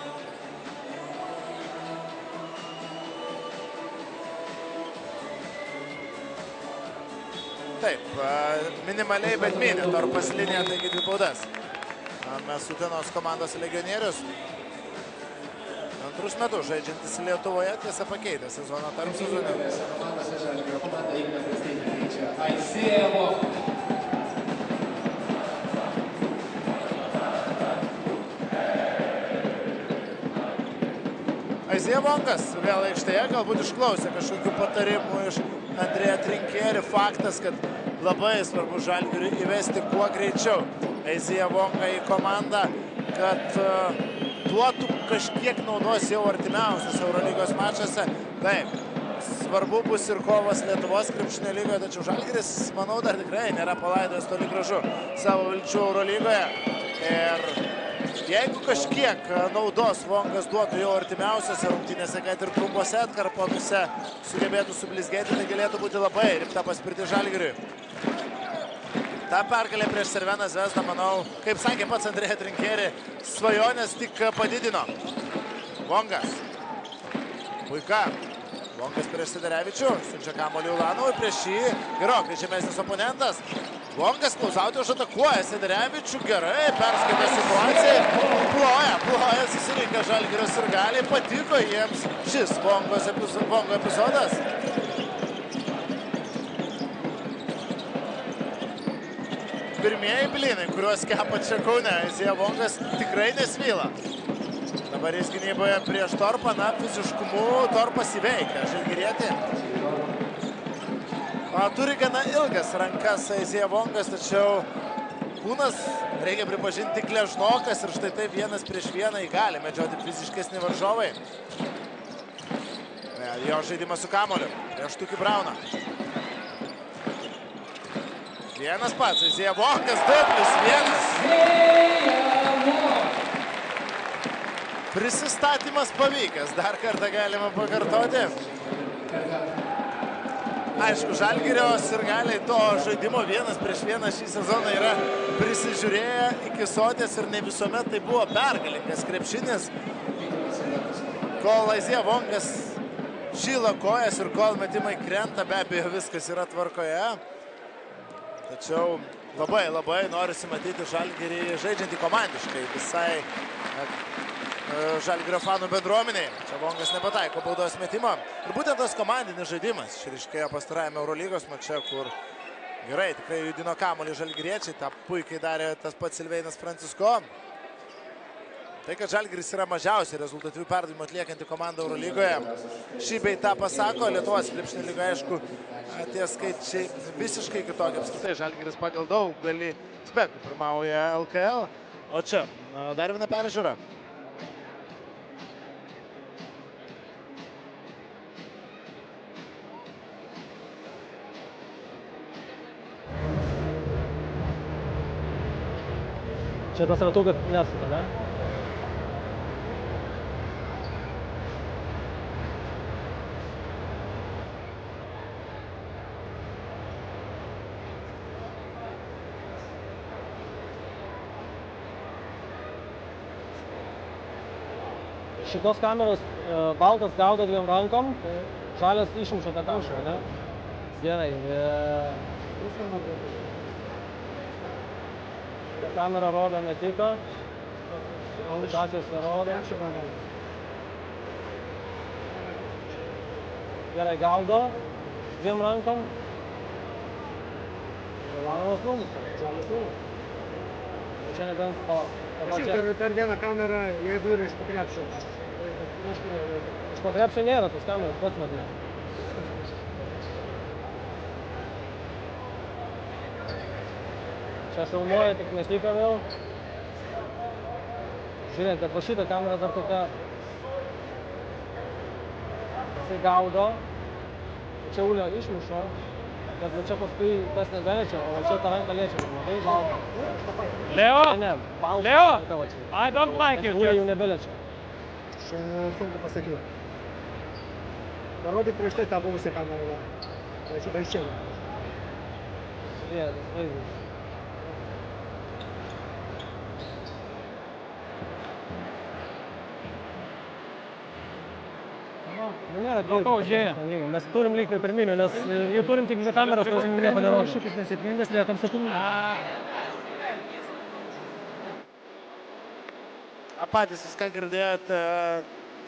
Taip, minimaliai, bet minė Torpas liniją, taigi 2 baudas. Mes Utenos komandos legionierius. Antrus metus žaidžiantis Lietuvoje, tiesa pakeitė sezoną tarp sezonų. Aizija Vongas vėl aikštėje, galbūt išklausė kažkokių patarimų iš Andrėja Trinkieri. Faktas, kad labai svarbu Žalgiriui įvesti kuo greičiau Aizija Vongą į komandą, kad duotų kažkiek naudos jau artimiausios Eurolygos mačuose. Taip, svarbu bus ir kovas Lietuvos krepšinio lygoje, tačiau Žalgiris, manau, dar tikrai nėra palaidojęs toli gražu savo vilčių Eurolygoje. Ir jeigu kažkiek naudos Vongas duotų jau artimiausiose rungtynėse, kad ir trumpose atkarpose sugebėtų sublizgėti, tai galėtų būti labai rimta paspirti Žalgiriui. Ta pergalė prieš Cerveną Zvezdą, manau, kaip sakė pats Andrėja Trinkieri, svajonės tik padidino. Vongas. Puika. Vongas prieš Siderevičių, siunčia kamuolį Ulanovui, prieš jį gerokai žemesnis oponentas. Vongas klausautį užatakuoja Siderevičių, gerai, perskaitė situaciją. Ploja, susirinka Žalgirio sirgaliai, patiko jiems šis Vongo epizodas. Pirmieji blynai, kuriuos kepa čia Kaune, Aizija Vongas tikrai nesvyla. Dabar jis gynyboje prieš Torpą, na, fiziškumu Torpas įveikia žalgirietį. Turi gana ilgas rankas Aizija Vongas, tačiau kūnas, reikia pripažinti, gležnokas ir štai taip 1 prieš 1 gali medžioti fiziškesni varžovai. Jo žaidimas su kamuoliu prieš Tukį Brauną. Vienas pats, Aizija Vongas, 2+1. Prisistatymas pavykęs, dar kartą galima pakartoti. Aišku, Žalgirio sirgaliai to žaidimo 1 prieš 1 šį sezoną yra prisižiūrėję iki soties ir ne visuomet tai buvo pergalingas krepšinis. Kol Aizija Vongas šyla kojas ir kol metimai krenta, be abejo viskas yra tvarkoje. Tačiau labai norisi matyti Žalgirį žaidžiantį komandiškai visai Žalgirio fanų bendruomeniai. Čia Vongas nepataiko baudos metimo. Ir būtent tas komandinis žaidimas išryškėjo pastarajame Eurolygos mače, kur gerai tikrai judino kamuolį žalgiriečiai. Ta puikiai darė tas pats Silveinas Francisko. Tai, kad Žalgiris yra mažiausiai rezultatyvių perdavimų atliekanti komanda Eurolygoje, šį bei tą pasako. Lietuvos krepšinio lygoje, aišku, tie skaičiai visiškai kitokie. Apskritai, Žalgiris pagal daug gali aspektų pirmauja LKL. O čia dar viena peržiūra. Čia tas ratukas nesuka, ne? Šitos kameros baltas gaudo dviem rankom, žalias išmuša tą kamerą, ne? Gerai. Ta kamera rodo netiką, žalias nerodo. Gerai, gaudo dviem rankom. Žalias numuša, žalias numuša. Čia nebent po... Per vieną kamerą, jeigu yra iš po krepšio. Iš po krepšio nėra tos kameros, pats matai. Čia filmuoja tik nešlyką vėl. Žiūrėk, kad va šitą kamerą dar tokia... Jisai gaudo. Čia ulio išmušo. Bet va čia paskui tas nebeliečia, o va čia tą ranką liečia. Matai, balta. Leo? Ne, balta. Leo? I don't like you. Ulio jau nebeliečia. Aš sunku pasakyti. Parodyk prieš tai tą buvusią kamerą. Tai čia baigčiau. Žiūrėk, vaizdas. Mes turim likti pirminių, nes jau turim tik dvi kameras, kurios nieko nerodo. Šūkis nesėkmingas, liekam sekundų. Patys viską girdėjote,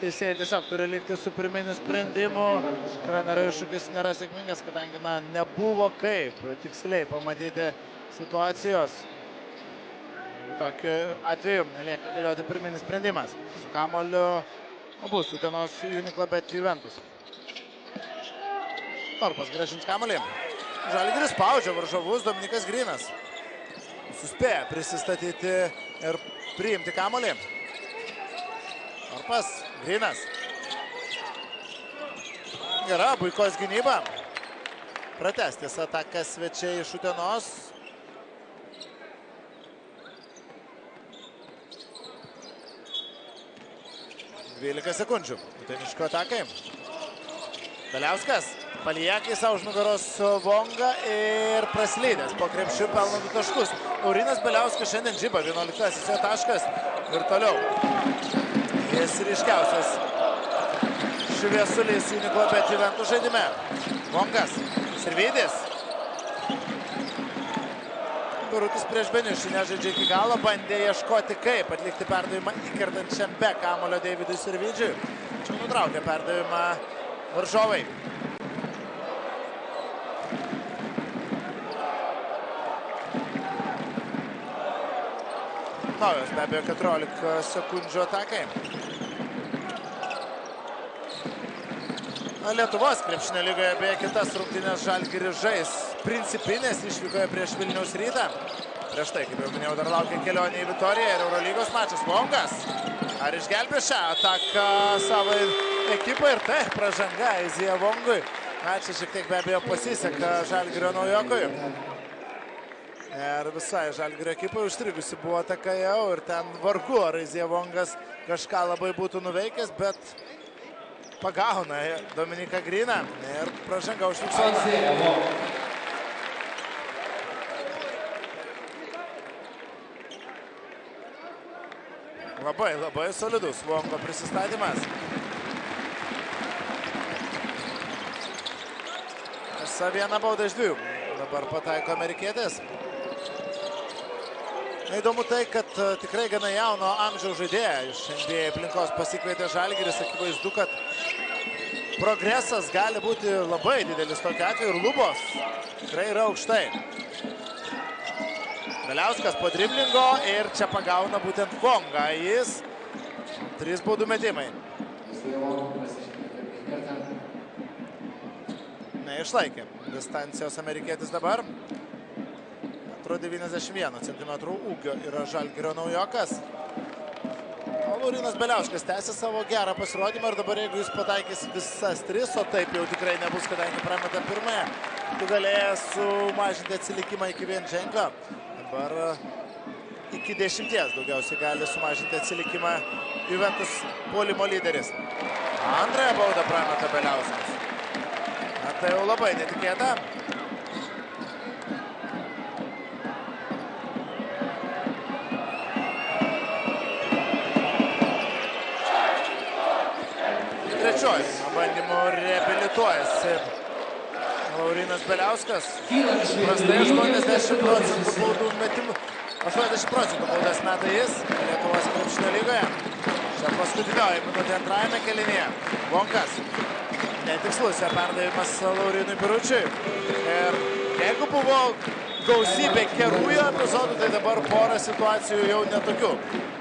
teisėjai tiesiog turi likti su pirminiu sprendimu. Trenerio iššūkis nėra sėkmingas, kadangi nebuvo kaip tiksliai pamatyti situacijos. Tokiu atveju lieka dėlioti pirminis sprendimas. Su kamuoliu bus Utenos Unikla, bet Juventus. Torpas grąžins kamuolį. Žalgiris spaudžia varžovus, Dominikas Grynas suspėja prisistatyti ir priimti kamuolį. Torpas, Grynas. Gera, Buikos gynyba. Pratęstis ataką svečiai iš Utenos. 12 sekundžių. Uteniško atakai. Beliauskas palieka į savo už nugaros Vongą ir praslydęs po krepšiu pelno 2 taškus. Laurinas Beliauskas šiandien žiba 11-asis jo taškas ir toliau. Jis ryškiausias šviesulys Uniklo, bet Juventus žaidime. Vongas, Sirvydis. Birutis prieš Beniušį nežaidžia iki galo, bandė ieškoti kaip atlikti perdavimą įkertančiam be kamulio Deividui Sirvydžiui. Čia nutraukė perdavimą varžovai. Naujos be abejo 14 sekundžių atakai. Lietuvos krepšinio lygoje beje kitas rungtynės Žalgiris žais principinės išvykoje prieš Vilniaus Rytą. Prieš tai, kaip jau minėjau, dar laukia kelionė į Vitoriją ir Eurolygos mačas. Vongas. Ar išgelbė šią ataką savo ekipą ir tai pražanga Izija Vongui. Čia šiek tiek be abejo pasiseka Žalgirio naujokui. Ir visai Žalgirio ekipai užstrigusi buvo ataka jau ir ten vargu ar Izija Vongas kažką labai būtų nuveikęs, bet pagauna Dominiką Gryną ir pražanga užfiksuota. Labai solidus Vongo prisistatymas. Vieną baudą iš 2. Dabar pataiko amerikietis. Įdomu tai, kad tikrai gana jauno amžiaus žaidėją iš NBA aplinkos pasikvietė Žalgiris. Akivaizdu, kad progresas gali būti labai didelis tokiu atveju ir lubos tikrai yra aukštai. Beliauskas po driblingo ir čia pagauna būtent Vongą. Jis 3 baudų metimai. Neišlaikė distancijos amerikietis dabar. 91 cm ūgio yra Žalgirio naujokas. O Laurinas Beliauskas tęsia savo gerą pasirodymą ir dabar jeigu jis pataikys visas 3, o taip jau tikrai nebus, kadangi prameta pirmąją, tu galėjęs sumažinti atsilikimą iki 1 ženklio. Dabar iki 10 daugiausiai gali sumažinti atsilikimą Juventus puolimo lyderis. Antrąją baudą prameta Beliauskas. Na, tai jau labai netikėta. Trečioji bandymų reabilituojasi Laurynas Beliauskas. Prastai 80% baudų metimų. 80% baudas meta jis Lietuvos krepšinio lygoje. Čia paskutinioji minutė antrajame kėlinyje. Vonkas. Netikslus perdavimas Laurynui Biručiui. Ir jeigu buvo gausybė gerųjų epizodų, tai dabar porą situacijų jau netokių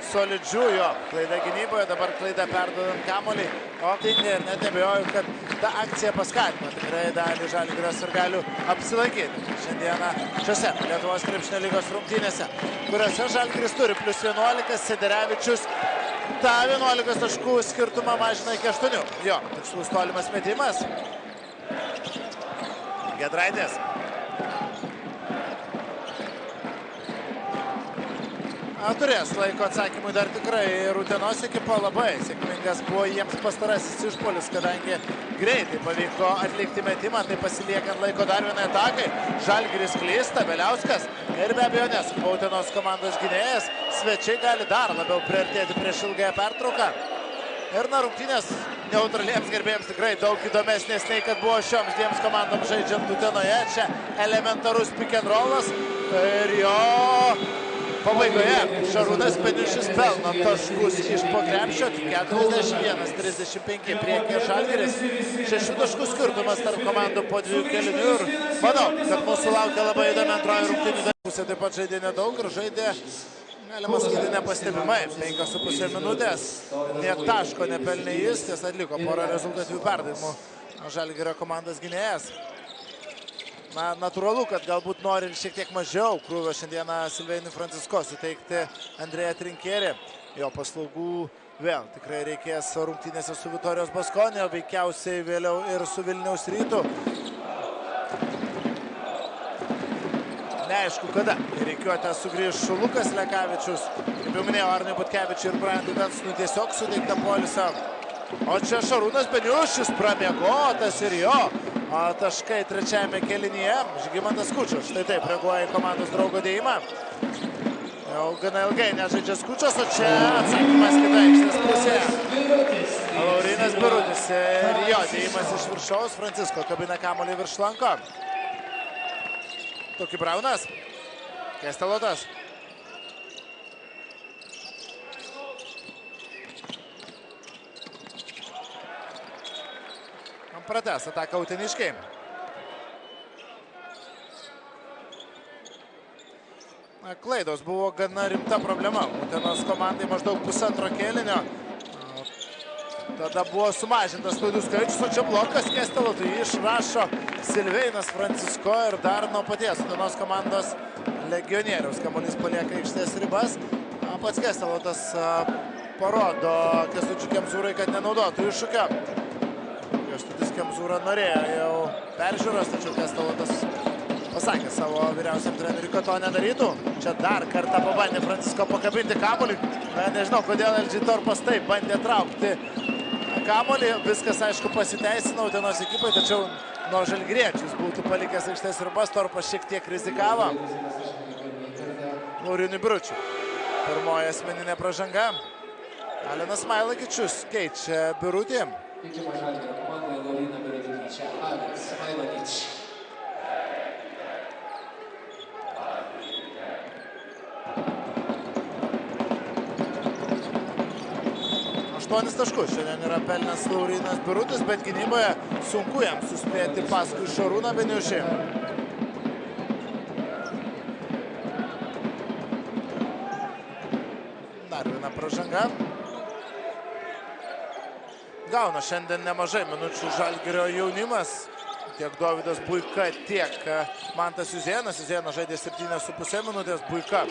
solidžių. Jo klaida gynyboje, dabar klaida perdodant kamuolį. O tai net nebejoju, kad ta akcija paskatino tikrai dalį Žalgirio sirgalių apsilankyti šiandieną šiose Lietuvos krepšinio lygos rungtynėse, kuriuose Žalgiris turi +11, Sederevičius tą 11 taškų skirtumą mažina iki 8. Jo, tikslus tolimas metimas. Giedraitis. Turės laiko atsakymui dar tikrai ir Utenos ekipa. Labai sėkmingas buvo jiems pastarasis išpuolis, kadangi greitai pavyko atlikti metimą, tai pasiliekant laiko dar vienai atakai. Žalgiris klysta, Beliauskas ir be abejo neskuba Utenos komandos gynėjas. Svečiai gali dar labiau priartėti prieš ilgąją pertrauką. Ir rungtynės neutraliems gerbėjams tikrai daug įdomesnės nei kad buvo šioms dviems komandoms žaidžiant Utenoje. Čia elementarus pick and rollas ir jo pabaigoje Šarūnas Beniušis pelno taškus iš po krepšio. 41-35 priekyje Žalgiris. 6 taškų skirtumas tarp komandų po 2 kėlinių. Ir manau, kad mūsų laukia labai įdomi antroji rungtynių pusė. Taip pat žaidė nedaug ir žaidė, galima sakyti, nepastebimai. 5,5 minutės. Net taško nepelnė jis, ties atliko porą rezultatyvių perdavimų Žalgirio komandos gynėjas. Na, natūralu, kad galbūt nori šiek tiek mažiau krūvio šiandieną Silveinui Francisko suteikti Andrėją Trinkierį. Jo paslaugų vėl tikrai reikės rungtynėse su Vitorijos Baskonio, veikiausiai vėliau ir su Vilniaus Rytu. Neaišku kada. Reikiuotę sugrįš Lukas Lekavičius. Kaip jau minėjau, Arnui Butkevičiui ir Brandui Bensonui tiesiog suteikta poilsio. O čia Šarūnas Beniušis pramiegotas ir jo taškai trečiajame kėlinyje. Žygimantas Skučas štai taip reaguoja į komandos draugo dėjimą. Jau gana ilgai nežaidžia Skučas, o čia atsakymas kita aikštės pusėje. Laurynas Birutis ir jo dėjimas iš viršaus. Francisko kabina kamuolį virš lanko. Toki Braunas. Kestelotas. Pratęs ataką uteniškiai. Klaidos buvo gana rimta problema. Utenos komandai maždaug pusantro kėlinio. Tada buvo sumažintas klaidų skaičius, o čia blokas Kestelotui išrašo Silveinas Francisko ir dar nuo paties Utenos komandos legionieriaus kamuolys palieka aikštės ribas. Pats Kestelotas parodo Kęstučiui Kemzūrai, kad nenaudotų iššūkio. Kęstutis Kemzūra norėjo jau peržiūros, tačiau Kestelotas pasakė savo vyriausiam treneriui, kad to nedarytų. Čia dar kartą pabandė Francisko pakabinti kamuolį. Nežinau, kodėl LG Torpas taip bandė traukti kamuolį. Viskas, aišku, pasiteisino Utenos ekipai, tačiau nuo žalgiriečius būtų palikęs aikštės ribas. Torpas šiek tiek rizikavo. Laurinui Biručiui. Pirmoji asmeninė pražanga. Alenas Smailagičius keičia Birutį. Keičiama Žalgirio komandoje Lauryną Birutį keičia Alenas Smailagič. Aštuonis taškus šiandien yra pelnęs Laurynas Birutis, bet gynyboje sunku jam suspėti paskui Šarūną Beniušį. Dar viena pražanga. Gauna šiandien nemažai minučių Žalgirio jaunimas. Tiek Dovydas Buika, tiek Mantas Juzėnas. Juzėnas žaidė 7,5 minutės, Buika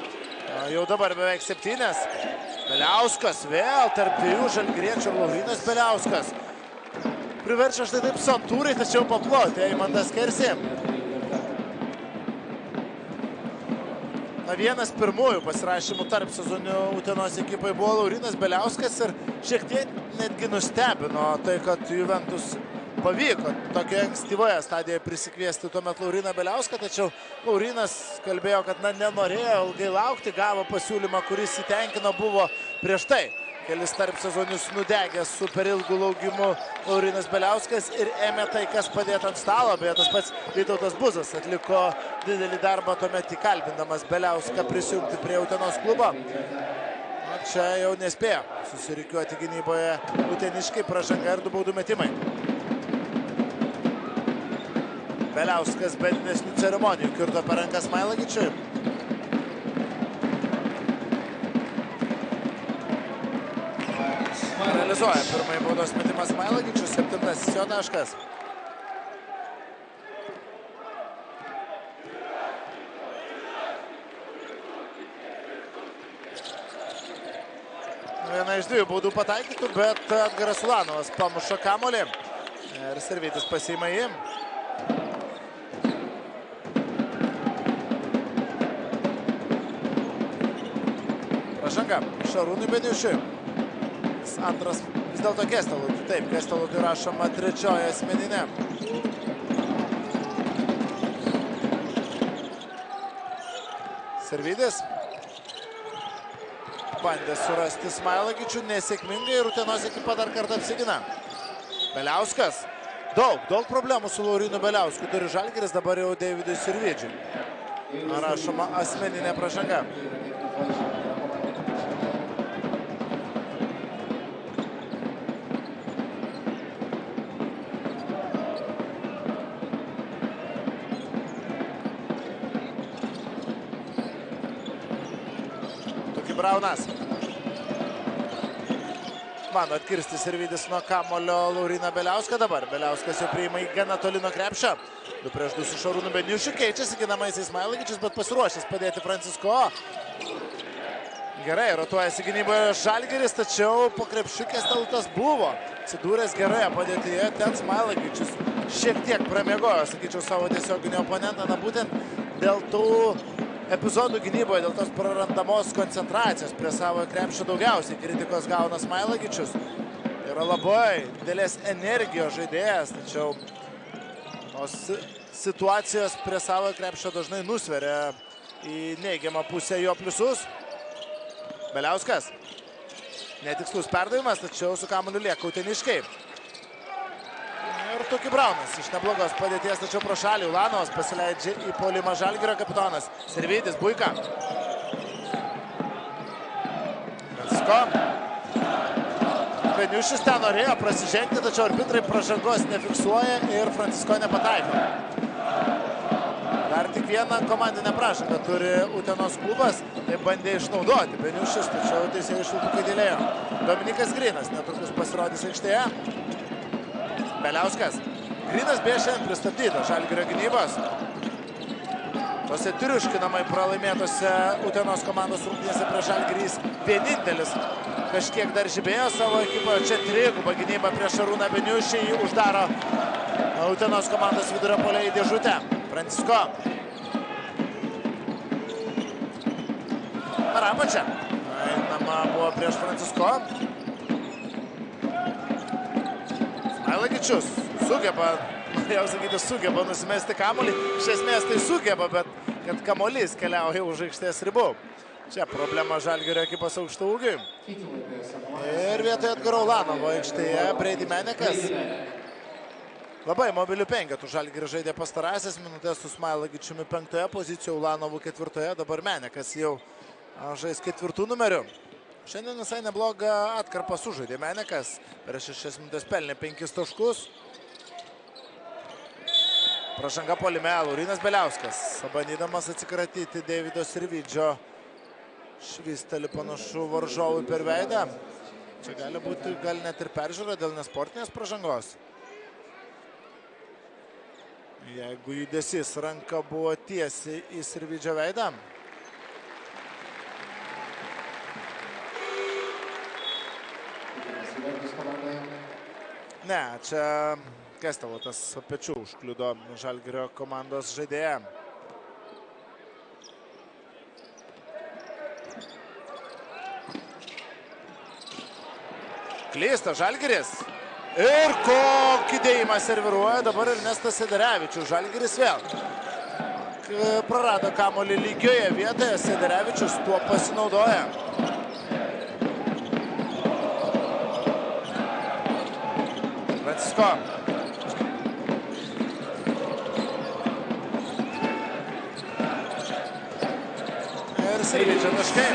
jau dabar beveik 7. Beliauskas vėl tarp dviejų žalgiriečių. Laurynas Beliauskas priverčia štai taip santūrai, tačiau paploti Eimantas Kersė. Vienas pirmųjų pasirašymų tarp sezonių Utenos ekipai buvo Laurinas Beliauskas ir šiek tiek netgi nustebino tai, kad Juventus pavyko tokioje ankstyvoje stadijoje prisikviesti tuomet Lauriną Beliauską, tačiau Laurinas kalbėjo, kad nenorėjo ilgai laukti, gavo pasiūlymą, kuris įtenkino, buvo prieš tai. Kelis tarp sezonius nudegęs su per ilgų laugimu Laurinas Beliauskas ir ėmė tai, kas padėta ant stalo, beje tas pats Vytautas Buzas atliko didelį darbą tuomet įkalbindamas Beliauską prisijungti prie Utenos klubo. Čia jau nespėjo susirikiuoti gynyboje uteniškai, pražanga ir 2 baudų metimai. Beliauskas be didesnių ceremonijų kirto per rankas Smailagičiui. Realizuoja pirmąjį baudos metimą Smailagičius, 7. jo taškas. Viena iš 2 baudų pataikytų, bet Edgaras Ulanovas pamuša kamuolį ir Sirvydis pasiima jį. Pražanga Šarūnui Beniušiui. Antras vis dėlto Kestelui. Taip, Kestelui rašoma 3-oji asmeninė. Sirvydis bandė surasti Smailagičių, nesėkmingai ir Utenos ekipa dar kartą apsigina. Beliauskas. Daug problemų su Laurinu Beliausku turi Žalgiris, dabar jau Deividui Sirvydžiui. Rašoma asmeninė pražanga. Braunas. Mano atkirsti Sirvydis nuo kamulio Lauriną Beliauską dabar. Beliauskas jau priima į gana toli nuo krepšio. 2-2 su Šarūnu Beniušiu. Keičiasi ginamaisiais Smailagičius, bet pasiruošęs padėti Francisko. Gerai, rotuojasi gynyboje Žalgiris, tačiau po krepšiu Kesteltas buvo atsidūręs geroje padėtyje. Ten Smailagičius šiek tiek pramiegojo, sakyčiau, savo tiesioginį oponentą. Na, būtent dėl tų epizodų gynyboje, dėl tos prarandamos koncentracijos prie savo krepšio daugiausiai kritikos gauna Smailagičius. Yra labai didelės energijos žaidėjas, tačiau tos situacijos prie savo krepšio dažnai nusveria į neigiamą pusę jo pliusus. Beliauskas. Netikslus perdavimas, tačiau su kamuoliu lieka uteniškai. Ir Tuki Braunas iš neblogos padėties, tačiau pro šalį Ulanovas pasileidžia į puolimą Žalgirio kapitonas. Sirvydis, Buika. Francisco. Beniušis ten norėjo prasižengti, tačiau arbitrai pražangos nefiksuoja ir Francisco nepataiko. Dar tik vieną komandinę pražangą turi Utenos klubas, tai bandė išnaudoti Beniušis, tačiau teisėjų švilpukai dėlėjo. Dominikas Grinas netrukus pasirodys aikštėje. Beliauskas. Grinas beje šiandien pristabdytas Žalgirio gynybos. Tose triuškinamai pralaimėtose Utenos komandos rungtynėse prieš Žalgirį vienintelis kažkiek dar žibėjo savo ekipoje. Čia 3-guba gynyba prieš Šarūną Beniušį. Jį uždaro Utenos komandos vidurio puolėjo į dėžutę. Francisco. Arapačia. Einama buvo prieš Francisco. Smailagičius sugeba, norėjau sakyti, sugeba nusimesti kamuolį. Iš esmės tai sugeba, bet kad kamuolys keliauja už aikštės ribų. Čia problema Žalgirio ekipos aukštų ūgiui. Ir vietoje Edgaro Ulanovo aikštėje Brady Menekas. Labai mobilių penketų Žalgiris žaidė pastarąsias minutės su Smailagičiumi 5-oje pozicijoje, Ulanovu 4-oje, dabar Menekas jau žais 4 numeriu. Šiandien visai neblogą atkarpą sužaidė Menekas. Per 6 minutės pelnė 5 taškus. Pražanga puolime Laurinas Beliauskas. Bandydamas atsikratyti Deivido Sirvydžio. Švysteli panašu varžovui per veidą. Čia gali būti gal net ir peržiūra dėl nesportinės pražangos. Jeigu judesys ranka buvo tiesiai į Sirvydžio veidą. Ne, čia Kestelotas pečių užkliudo Žalgirio komandos žaidėją. Klysta Žalgiris. Ir kokį dėjimą serviruoja dabar Ernestas Sederevičius. Žalgiris vėl prarado kamuolį lygioje vietoje. Sederevičius tuo pasinaudoja. Francisko. Ir Sirvidžio taškai.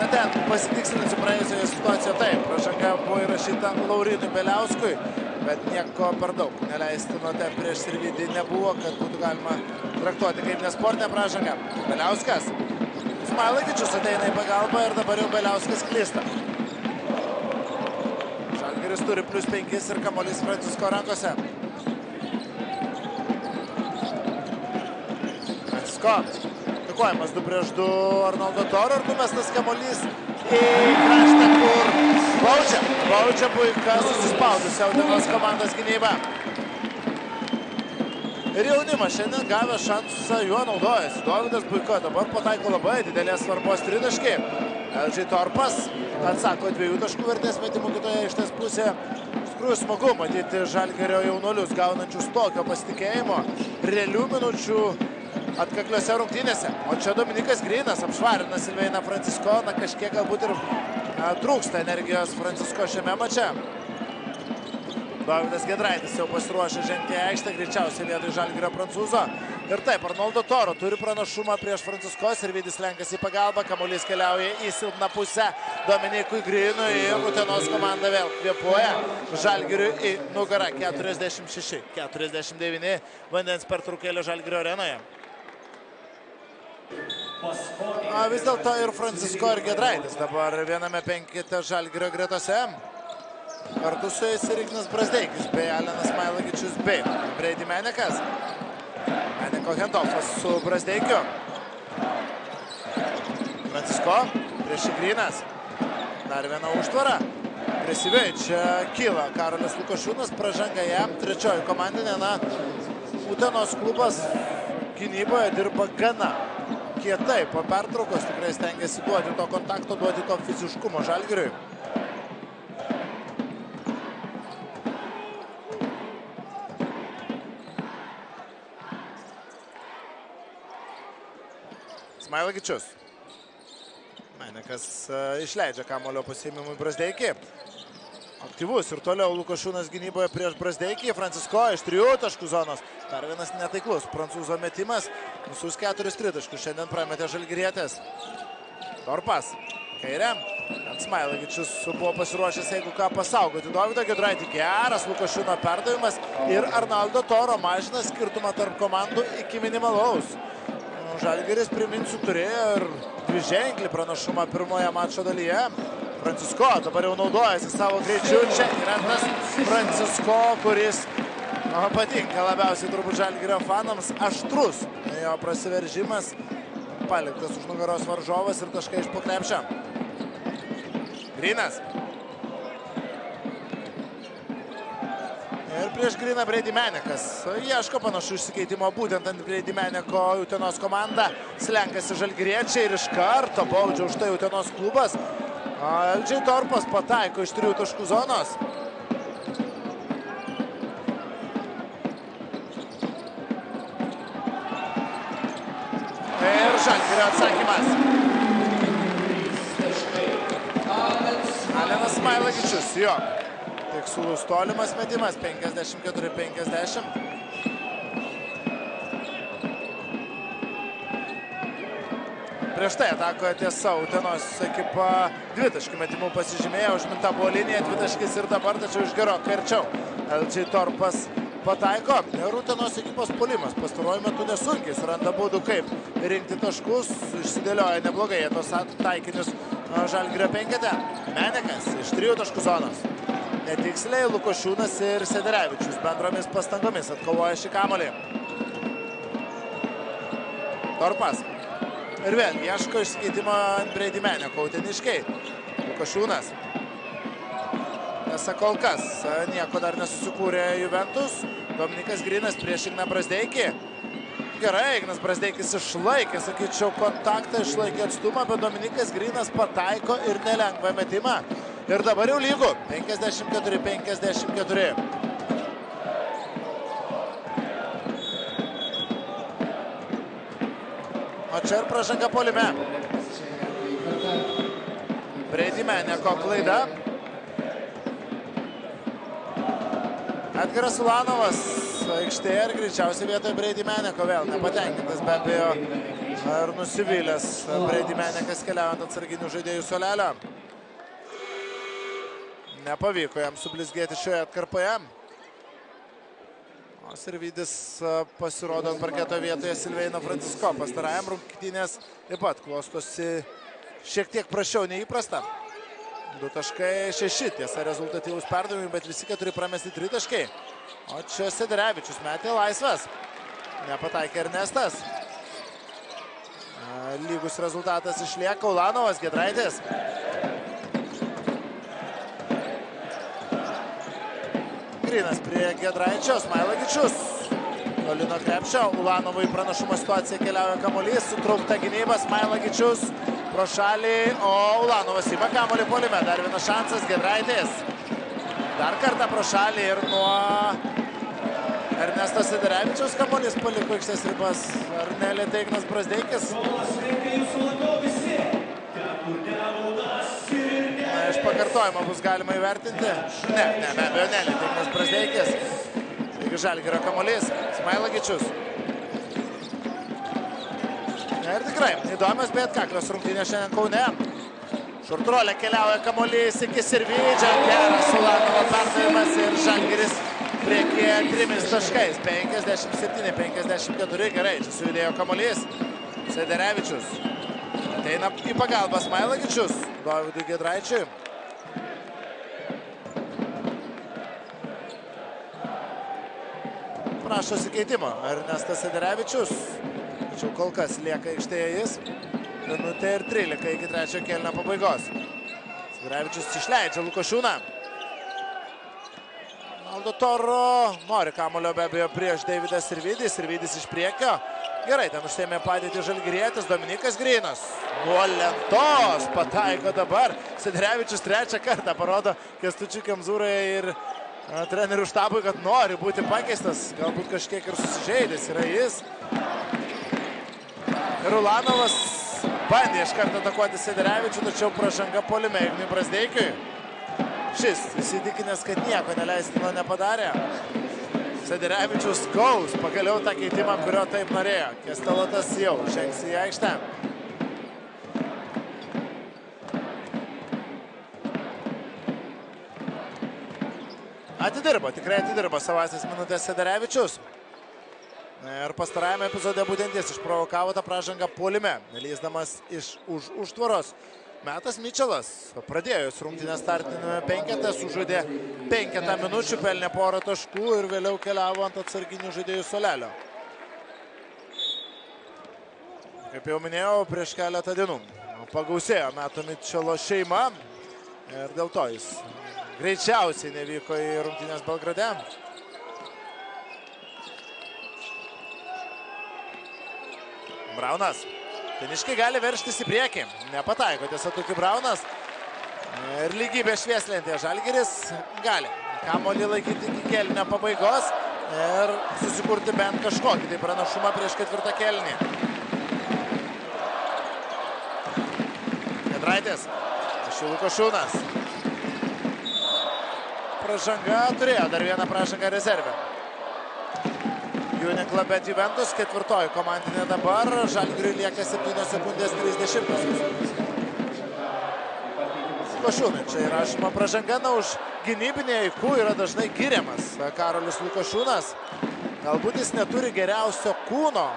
Na ten, pasitikslinsiu praėjusioje situacijoje taip. Pražanga buvo įrašyta Laurinui Beliauskui, bet nieko per daug neleistino ten prieš Sirvidį nebuvo, kad būtų galima traktuoti kaip nesportinę pražangą. Beliauskas. Smailagičius ateina į pagalbą ir dabar jau Beliauskas klysta. Žalgiris turi +5 ir kamuolys Francisko rankose. Francisko. Atakuojamas 2 prieš 2 Arnoldo Toro ir numestas kamuolys į kraštą, kur baudžia Buika susispaudusi Utenos komandos gynyba. Ir jaunimas šiandien gavę šansą juo naudojasi. Dovydas Buika dabar pataiko labai didelės svarbos tritaškį. LG Torpas atsako 2 taškų vertės metimų kitoje aikštės pusėje. Iš tikrųjų smagu matyti Žalgirio jaunuolius gaunančius tokio pasitikėjimo, realių minučių atkakliose rungtynėse. O čia Dominikas Grynas apšvarina Silveiną Francisko. Na, kažkiek galbūt ir trūksta energijos Francisko šiame mače. Dovydas Giedraitis jau pasiruošė žengti į aikštę, greičiausiai vietoj Žalgirio prancūzo. Ir taip, Arnoldo Toro turi pranašumą prieš Francisko. Sirvidis lenkasi į pagalbą, kamuolys keliauja į silpną pusę Dominikui Grynui ir Utenos komanda vėl kvėpuoja Žalgiriui į nugarą. 46-49 vandens pertraukėlė Žalgirio arenoje. Vis dėlto ir Francisko ir Giedraitis dabar viename penkete Žalgirio gretose. Kartu su jais ir Ignas Brazdeikis bei Alenas Smailagičius bei Brady Menekas. Meneko hendofas su Brazdeikiu. Francisko prieš Grynas. Dar viena užtvara. Agresyviai čia kyla Karolis Lukošiūnas, pražanga jam. Trečioji komandinė, na, Utenos klubas gynyboje dirba gana kietai. Po pertraukos tikrai stengiasi duoti to kontakto, duoti to fiziškumo Žalgiriui. Smailagičius. Menekas išleidžia kamuolio pasiėmimui Brazdeikį. Aktyvus ir toliau Lukošiūnas gynyboje prieš Brazdeikį. Francisko iš 3 taškų zonos. Dar vienas netaiklus prancūzo metimas. Visus 4 tritaškus šiandien prametė žalgirietis. Torpas. Kairė. Smailagičius buvo pasiruošęs, jeigu ką, pasaugoti Dovydą Giedraitį. Geras Lukošiūno perdavimas. Ir Arnoldo Toro mažina skirtumą tarp komandų iki minimalaus. Žalgiris, priminsiu, turėjo ir dviženklį pranašumą pirmoje mačo dalyje. Francisko dabar jau naudojasi savo greičiu. Čia yra tas Francisko, kuris patinka labiausiai turbūt Žalgirio fanams. Aštrus jo prasiveržimas. Paliktas už nugaros varžovas ir taškai iš po krepšio. Grynas. Ir prieš Gryną Brady Menekas. Ieško panašų išsikeitimo būtent ant Brady Meneko Utenos komanda. Slenkasi žalgiriečiai ir iš karto baudžia už tai Utenos klubas. LG Torpas pataiko iš 3 taškų zonos. Ir Žalgirio atsakymas. Alenas Smailagičius, jo. Tikslus tolimas metimas, 54-50. Prieš tai atakoje tiesa Utenos ekipa 2 taškų metimų pasižymėjo, užminta buvo linija 2 taškis ir dabar, tačiau iš gerokai arčiau. LG Torpas pataiko ir Utenos ekipos puolimas pastaruoju metu nesunkiai suranda būdų, kaip rinkti taškus, išsidėlioja neblogai tos taikinius Žalgirio penkete. Menekas iš 3 taškų zonos. Netiksliai Lukošiūnas ir Sederevičius bendromis pastangomis atkovoja šį kamuolį. Torpas. Ir vėl ieško išsikeitimo ant Brady Meneko uteniškiai. Lukošiūnas. Tiesa, kol kas nieko dar nesusikūrė Juventus. Dominikas Grynas prieš Igną Brazdeikį. Gerai, Ignas Brazdeikis išlaikė, sakyčiau, kontaktą, išlaikė atstumą, bet Dominikas Grynas pataiko ir nelengvą metimą. Ir dabar jau lygu. 54-54. O čia ir pražanga puolime. Brady Meneko klaida. Edgaras Ulanovas aikštėje ir greičiausiai vietoje Brady Meneko vėl nepatenkintas be abejo ir nusivylęs Brady Menekas keliaujant atsarginių žaidėjų suolelio. Nepavyko jam sublizgėti šioje atkarpoje. O Sirvydis pasirodo ant parketo vietoje Silveino Francisko. Pastarajam rungtynės taip pat klostosi šiek tiek prašiau neįprasta. 2.6 tiesa rezultatyvus perdavimai, bet visi 4 pramesti 3 taškai. O čia Sederevičius metė laisvas. Nepataikė Ernestas. Lygus rezultatas išlieka. Ulanovas, Giedraitis. Grinas prie Giedraičio, Smailagičius. Toli nuo krepšio, Ulanovui pranašumo situacija keliauja kamuolys, sutraukta gynyba, Smailagičius pro šalį, o Ulanovas ima kamuolį puolime. Dar vienas šansas, Giedraitis. Dar kartą pro šalį ir nuo Ernesto Sederevičiaus kamuolys paliko aikštės ribas. Ar nelėtai Ignas Brazdeikis? Iš pakartojimo bus galima įvertinti. Ne, be abejo nelėtai Ignas Brazdeikis. Taigi Žalgirio kamuolys, Smailagičius. Ir tikrai įdomios, bet kaklios rungtynės šiandien Kaune. Šurtrolė keliauja kamuolys iki Sirvydžio. Geras Ulanovo perdavimas ir Žalgiris priekyje 3 taškais. 57-54. Gerai, čia sujudėjo kamuolys. Sederevičius. Ateina į pagalbą Smailagičius. Dovydui Giedraičiui. Prašosi keitimo. Ernestas Sederevičius. Tačiau kol kas lieka aikštėje jis. Minutė ir 13 iki trečiojo kėlinio pabaigos. Sederevičius išleidžia Lukošiūną. Aldo Toro nori kamuolio be abejo prieš Deividą Sirvydį. Sirvydis iš priekio. Gerai, ten užsėmė padėti žalgirietis Dominikas Grinas. Nuo lentos pataiko dabar. Sederevičius trečią kartą parodo Kęstučiui Kemzūrai ir trenerių štabui, kad nori būti pakeistas. Galbūt kažkiek ir susižeidęs yra jis. Ir Ulanovas bandė iš karto atakuoti Sederevičių, tačiau pražanga puolime Ignui Brazdeikiui. Šis įsitikinęs, kad nieko neleistino nepadarė. Sederevičius gaus pagaliau tą keitimą, kurio taip norėjo. Kestelotas jau žengs į aikštę. Atidirbo, tikrai atidirbo savasis minutės Sederevičius. Ir pastarajame epizode būtent jis išprovokavo tą pražangą puolime, neleisdamas iš už užtvaros. Metas Mičelas pradėjo rungtynės startinėme penkete, sužaidė 5 minučių, pelnė porą taškų ir vėliau keliavo ant atsarginių žaidėjų suolelio. Kaip jau minėjau, prieš keletą dienų pagausėjo Meto Mičelo šeima ir dėl to jis greičiausiai nevyko į rungtynės Belgrade. Braunas. Teniškiai gali veržtis į priekį. Nepataiko tiesa tokiu Braunas. Ir lygybė švieslentė. Žalgiris gali kamuolį laikyti iki kėlinio pabaigos ir susikurti bent kažkokį tai pranašumą prieš ketvirtą kėlinį. Giedraitis. Lukošiūnas. Pražanga turėjo dar vieną pražangą rezervę. Uniklub bet Juventus, ketvirtoji komandinė dabar. Žalgiriui lieka 7 sekundės 30. Lukošiūnai čia įrašoma pražanga, na už gynybinį aikų yra dažnai giriamas Karolis Lukošiūnas. Galbūt jis neturi geriausio kūno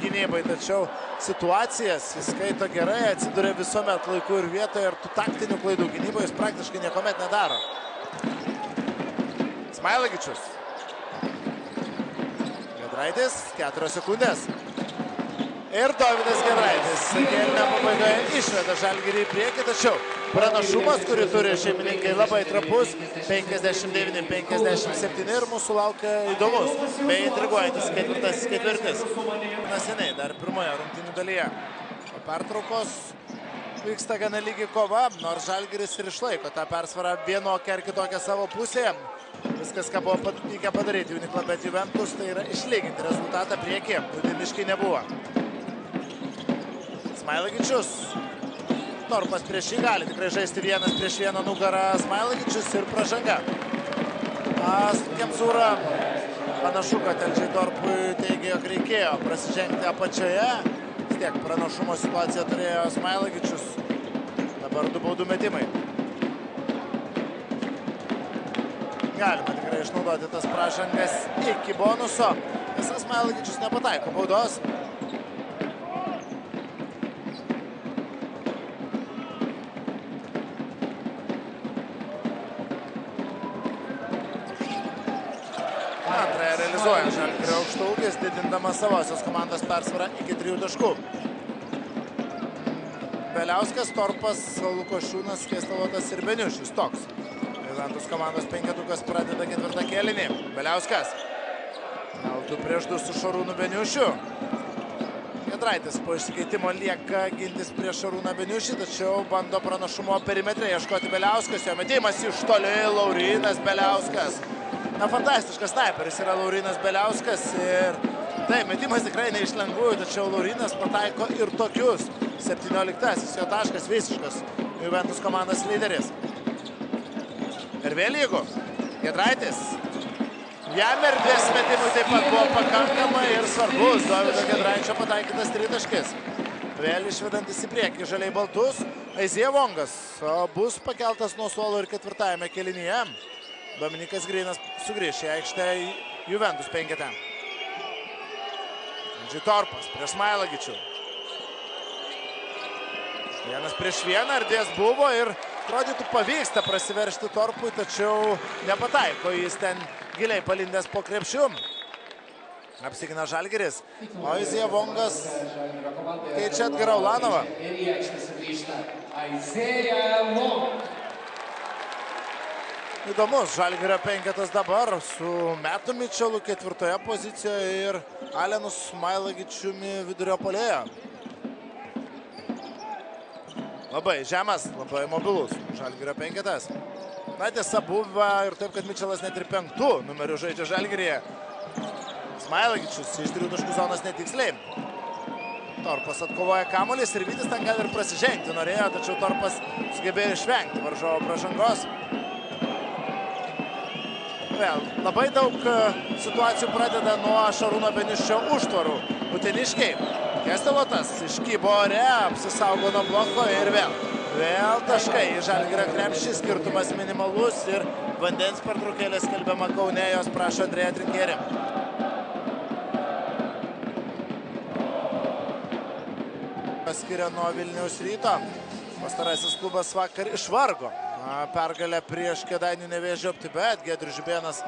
gynybai, tačiau situacijas jis skaito gerai, atsiduria visuomet laiku ir vietoje ir tų taktinių klaidų gynyboje jis praktiškai niekuomet nedaro. Smailagičius. Giedraitis, 4 sekundės. Ir Dovydas Giedraitis kėlinio pabaigoje išveda Žalgirį į priekį, tačiau pranašumas, kurį turi šeimininkai, labai trapus. 59-57 ir mūsų laukia įdomus, bei intriguojantis ketvirtasis ketvirtis. Neseniai, dar pirmoje rungtynių dalyje. Po pertraukos vyksta gana lygi kova, nors Žalgiris ir išlaiko tą persvarą vienokią ar kitokią savo pusėje. Viskas, ką buvo pavykę padaryti Unikla, bet Juventus tai yra išlyginti rezultatą priekį. Uteniškai nebuvo. Smailagičius. Torpas prieš jį gali tikrai žaisti vienas prieš vieną nugarą. Smailagičius ir pražanga. Kemzūra panašu, kad Elžiai Torpui teigė, jog reikėjo prasižengti apačioje. Vis tiek pranašumo situaciją turėjo Smailagičius. Dabar 2 baudų metimai. Galima tikrai išnaudoti tas pražangas iki bonuso. Visas Smailagičius nepataiko baudos. Antrąją realizuoja Žalgirio aukštaūgis, didindamas savosios komandos persvarą iki 3 taškų. Beliauskas, Torpas, Lukošiūnas, Kėstalotas ir Beniušis. Toks. Juventus komandos penketukas pradeda 4. kėlinį. Beliauskas. 2 prieš 2 su Šarūnu Beniušiu. Giedraitis po išsikeitimo lieka gintis prieš Šarūną Beniušį, tačiau bando pranašumo perimetre ieškoti Beliauskas. Jo metimas iš toli, Laurinas Beliauskas. Na, fantastiškas sniperis yra Laurinas Beliauskas ir taip, metimas tikrai ne iš lengvųjų, tačiau Laurinas pataiko ir tokius. 17-asis jo taškas visiškas Juventus komandos lyderis. Ir vėl jeigu Giedraitis. Jam erdvės metimui taip pat buvo pakankamai ir svarbus Dovydo Giedraičio pataikytas tritaškis. Vėl išvedantis į priekį žaliai baltus. Aizija Vongas bus pakeltas nuo suolo ir 4. kėlinyje. Dominikas Grinas sugrįš į aikštę Juventus penketę. Elžiai Torpas prieš Smailagičių. Vienas prieš vieną, erdvės buvo ir atrodytų pavyksta prasiveržti Torpui, tačiau nepataiko, jis ten giliai palindęs po krepšiu. Apsigina Žalgiris, o Aizija Vongas keičia Edgarą Ulanovą. Įdomus Žalgirio penketas dabar su Metu Mičelu 4. pozicijoje ir Alenu Smailagičiumi vidurio puolėjo. Labai žemas, labai mobilus Žalgirio penketas. Na, tiesa buvo ir taip, kad Mičelas net ir 5. numeriu žaidžia Žalgiryje. Smailagičius iš 3 taškų zonos netiksliai. Torpas atkovoja kamuolį, Sirvytis ten gali ir prasižengti norėjo, tačiau Torpas sugebėjo išvengti varžovo pražangos. Vėl, labai daug situacijų pradeda nuo Šarūno Beniušio užtvarų. Uteniškiai. Kėstalotas iškybo ore, apsisaugo nuo bloko ir vėl taškai į Žalgirio krepšį, skirtumas minimalus ir vandens pertraukėlė skelbiama Kaune, jos prašo Andrėja Trinkerį. Skiria nuo Vilniaus Ryto. Pastarasis klubas vakar išvargo pergalę prieš Kėdainių Nevėžio Optį, bet Giedrius Žibėnas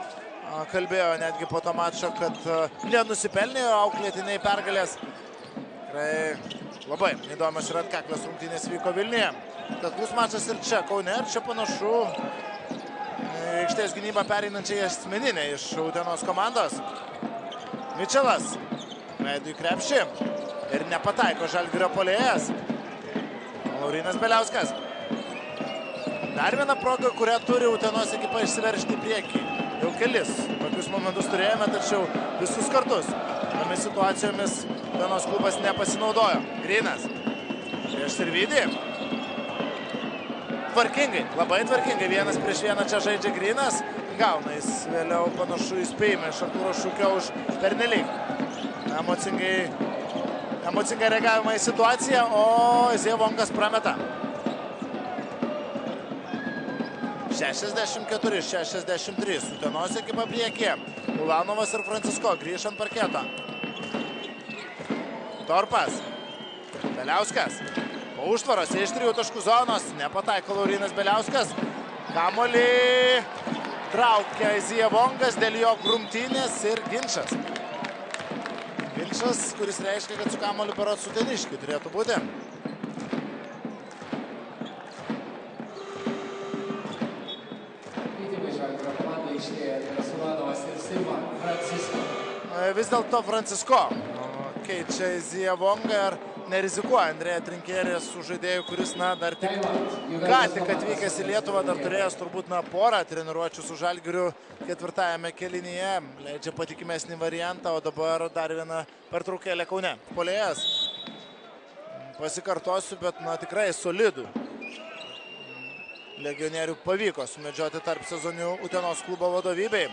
kalbėjo netgi po to mačo, kad nenusipelnėjo auklėtiniai pergalės. Tikrai labai įdomios ir atkaklios rungtynės vyko Vilniuje. Taklus mačas ir čia Kaune, ir čia panašu aikštės gynybą pereinančiai asmeninė iš Utenos komandos. Mičelas veidu į krepšį ir nepataiko Žalgirio puolėjas. Laurinas Beliauskas. Dar viena proga, kurią turi Utenos ekipa išsiveržti į priekį. Jau kelis tokius momentus turėjome, tačiau visus kartus tomis situacijomis Utenos klubas nepasinaudojo. Grinas prieš Sirvydį. Tvarkingai, labai tvarkingai. Vienas prieš vieną čia žaidžia Grinas. Gauna jis vėliau panašu įspėjimą iš Artūro Šūkio už pernelyg emocingą reagavimą į situaciją, o Aizija Vongas prameta. 64-63. Utenos ekipa priekyje. Ulanovas ir Francisko grįž ant parketo. Torpas. Beliauskas. Po užtvaros iš 3 taškų zonos. Nepataiko Laurinas Beliauskas. Kamuolį traukia Aizija Vongas, dėl jo grumtynės ir ginčas. Ginčas, kuris reiškia, kad su kamuoliu berods Uteniškiai turėtų būti. Vis dėlto Francisko keičia Aizija Vongą ir nerizikuoja Andrėja Trinkerė su žaidėju, kuris, dar tik ką tik atvykęs į Lietuvą, dar turėjęs turbūt, porą treniruočių su Žalgiriu ketvirtajame kėlinyje, leidžia patikimesnį variantą, o dabar dar viena pertraukėlė Kaune. Puolėjas, pasikartosiu, bet, tikrai solidų. Legionierių pavyko sumedžioti tarp sezonių Utenos klubo vadovybei.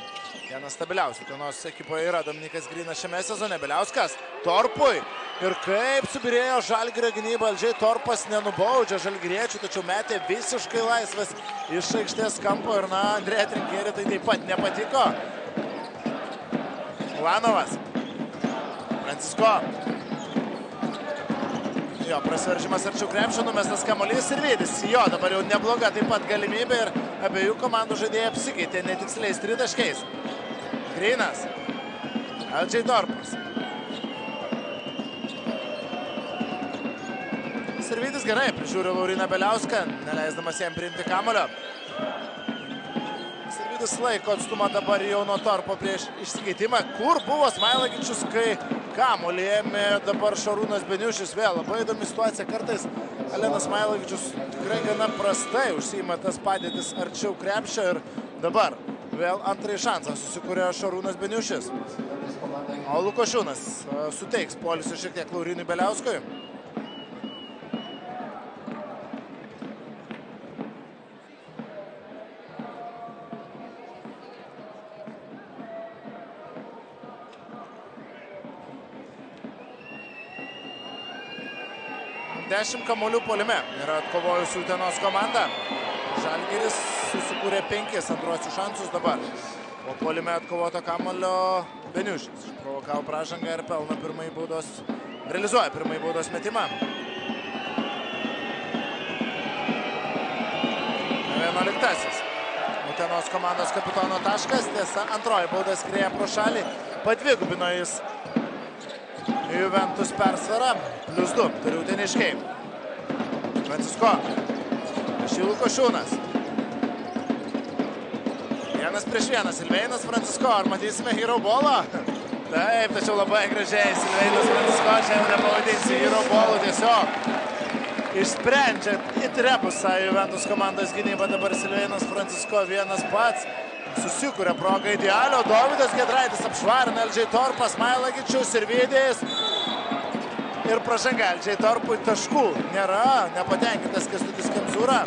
Vienas stabiliausių Utenos ekipoje yra Dominikas Grynas šiame sezone. Beliauskas Torpui. Ir kaip subirėjo Žalgirio gynyba, Aldžiai Torpas nenubaudžia žalgiriečių, tačiau metė visiškai laisvas iš aikštės kampo. Ir Andrėja Trinkerė tai taip pat nepatiko. Ulanovas. Francisko. Jo, prasiveržimas arčiau krepšio, numestas kamuolys ir Vydis. Jo, dabar jau nebloga taip pat galimybė ir abiejų komandų žaidėjai apsikeitė netiksliais tritaškiais. Grynas. Aldžiai Torpas. Sirvydis gerai prižiūri Lauriną Beliauską, neleisdamas jam priimti kamuolio. Sirvydis laiko atstumą dabar jau nuo Torpo prieš išsikeitimą. Kur buvo Smailagičius, kai kamuolį ėmė dabar Šarūnas Beniušis? Vėl labai įdomi situacija. Kartais Alenas Smailagičius tikrai gana prastai užsiima tas padėtis arčiau krepšio ir dabar vėl antrąjį šansą susikūrė Šarūnas Beniušis. O Lukošiūnas suteiks poilsio šiek tiek Laurinui Beliauskui. Dešimt kamuolių puolime yra atkovojusi Utenos komanda. Žalgiris susikūrė 5 antruosius šansus dabar. O puolime atkovoto kamuolio Beniušis. Išprovokavo pražangą ir pelno realizuoja pirmąjį baudos metimą. 11. Utenos komandos kapitono taškas. Tiesa, antroji bauda skrieja pro šalį. Padvigubino jis Juventus persvarą. +2 turi uteniškiai. Francisko. Šį Lukošiūnas. 1-1. Silveinas Francisko. Ar matysime hero ballą? Taip, tačiau labai gražiai Silveinas Francisko. Čia jau nepavadinsi hero ballų. Tiesiog išsprendžia it rebusą Juventus komandos gynybą. Dabar Silveinas Francisko vienas pats. Susikūrė progą idealio. Dovydas Giedraitis apšvarina Aldžiai Torpas, Smailagičius ir Vydis. Ir pražanga Aldžiai Torpui taškų nėra. Nepatenkintas Kęstutis Kemzūra.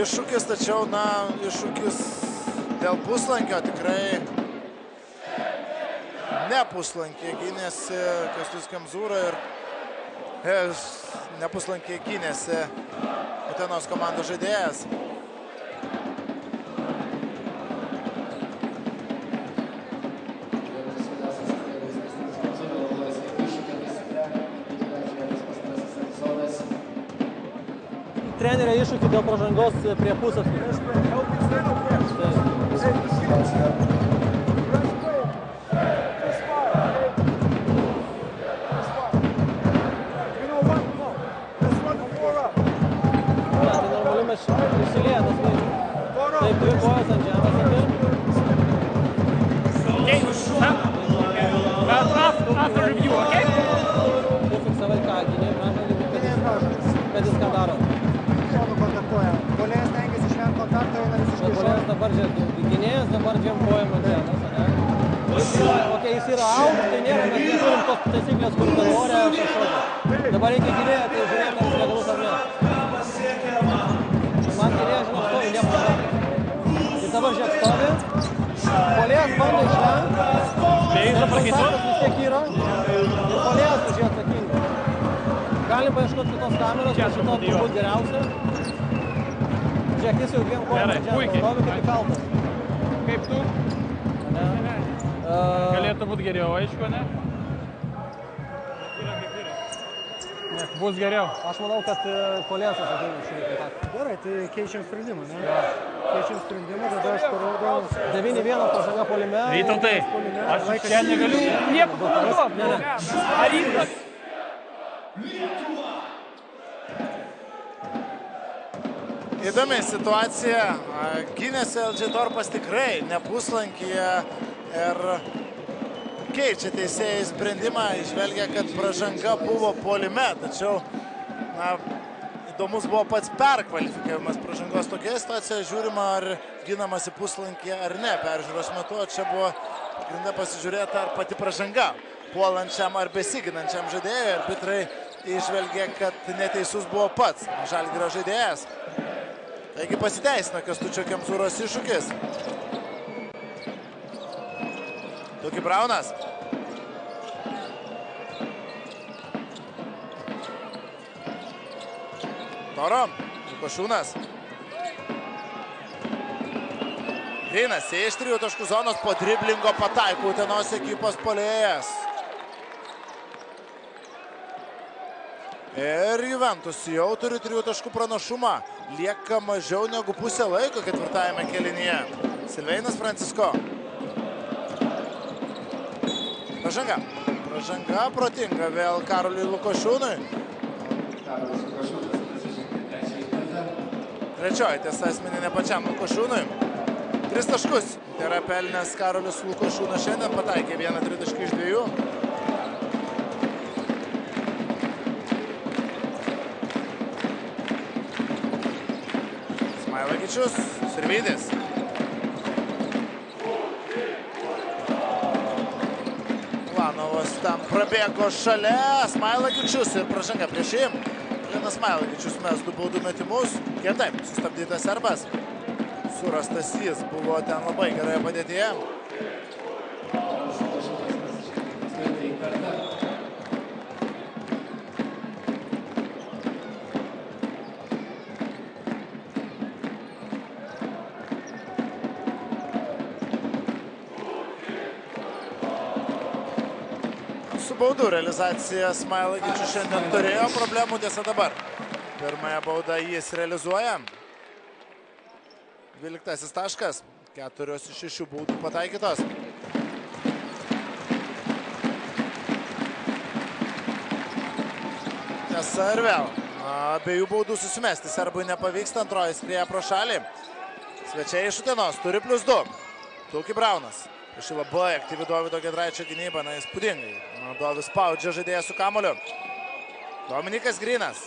Iššūkis, tačiau, iššūkis dėl puslankio tikrai ne puslankį gynėsi Kęstutis Kemzūra ir ne puslankį gynėsi Utenos komandos žaidėjas. Trenerio iššūkį dėl pražangos prie pusės. Taip, dvi kojas ant žemės After review, okay? Tu fiksavai ką, kad jis ką daro. Šonu kontaktuoja. Puolėjas stengiasi išvengti kontaktą, eina visiškai šonu. Puolėjas dabar, gynėjas dabar 2 kojom ant žemės, ane? Ok, jis yra out, tai nėra, mes neturim tos taisyklės, kur galvoja kažkokio. Dabar reikia gynėją, tai žiūrėk, ar jis legalus ar ne. Man gynėjas, stovi, nepadarė. Tai dabar žiūrėk stovi. Puolėjas bando išvengti. Kontaktas vis tiek yra. Ir puolėjas už jį atsakinga. Galim paieškoti kitos kameros, bet šito turbūt geriausia. Žiūrėk, jis jau 2 kojom ant žemės stovi, kaip įkaltas. Kaip tu? Galėtų būti geriau, aišku, ne? Bus geriau. Aš manau, kad puolėjas atsakingas šį kontaktą. Gerai, tai keičiam sprendimą, ne? Keičiam sprendimą, tada aš parodau. 9-1 pažanga puolime. Vytautai, aš čia negaliu nieko parodyti. Ar rytas? Įdomi situacija. Gynėsi LG Torpas tikrai nepuslankyje ir keičia teisėjai sprendimą. Išvelgia, kad pražanga buvo puolime, tačiau įdomus buvo pats perkvalifikavimas pražangos. Tokia situacija žiūrima, ar ginamasi puslankyje ar ne. Peržiūros metu čia buvo pagrinde pasižiūrėta, ar pati pražanga puolančiam ar besiginančiam žaidėjui. Arbitrai išvelgia, kad neteisus buvo pats Žalgirio žaidėjas. Taigi pasiteisino Kęstučio Kemzūros iššūkis. Tuki Braunas. Toro. Lukošiūnas. Grinas iš 3 taškų zonos po driblingo pataiko Utenos ekipos puolėjas. Ir Juventus jau turi 3 taškų pranašumą. Lieka mažiau negu pusę laiko ketvirtajame kėlinyje. Silveinas Francisko. Pražanga. Pražanga protinga vėl Karoliui Lukošiūnui. Trečioji tiesa asmeninė pačiam Lukošiūnui. 3 taškus. Tai yra pelnęs Karolis Lukošiūnas šiandien. Pataikė 1 tritaškį iš 2. Smailagičius. Sirvydis. Lanovas tam prabėgo šalia. Smailagičius ir pražanga prieš jį. Linas Smailagičius mes 2 baudų metimus. Kitaip, sustabdytas serbas. Surastas jis buvo ten labai geroje padėtyje. Su baudų realizacija Smailagičius šiandien turėjo problemų, tiesa dabar. Pirmąją baudą jis realizuoja. 12 taškas. 4 iš 6 baudų pataikytos. Tiesa ir vėl. Abiejų baudų susimesti serbui nepavyksta. Antroji skrieja pro šalį. Svečiai iš Utenos turi +2. Tuki Braunas. Iš labai aktyvi Dovydo Giedraičio gynyba. Na, įspūdingai. Dovis spaudžia žaidėją su kamuoliu. Dominikas Grinas.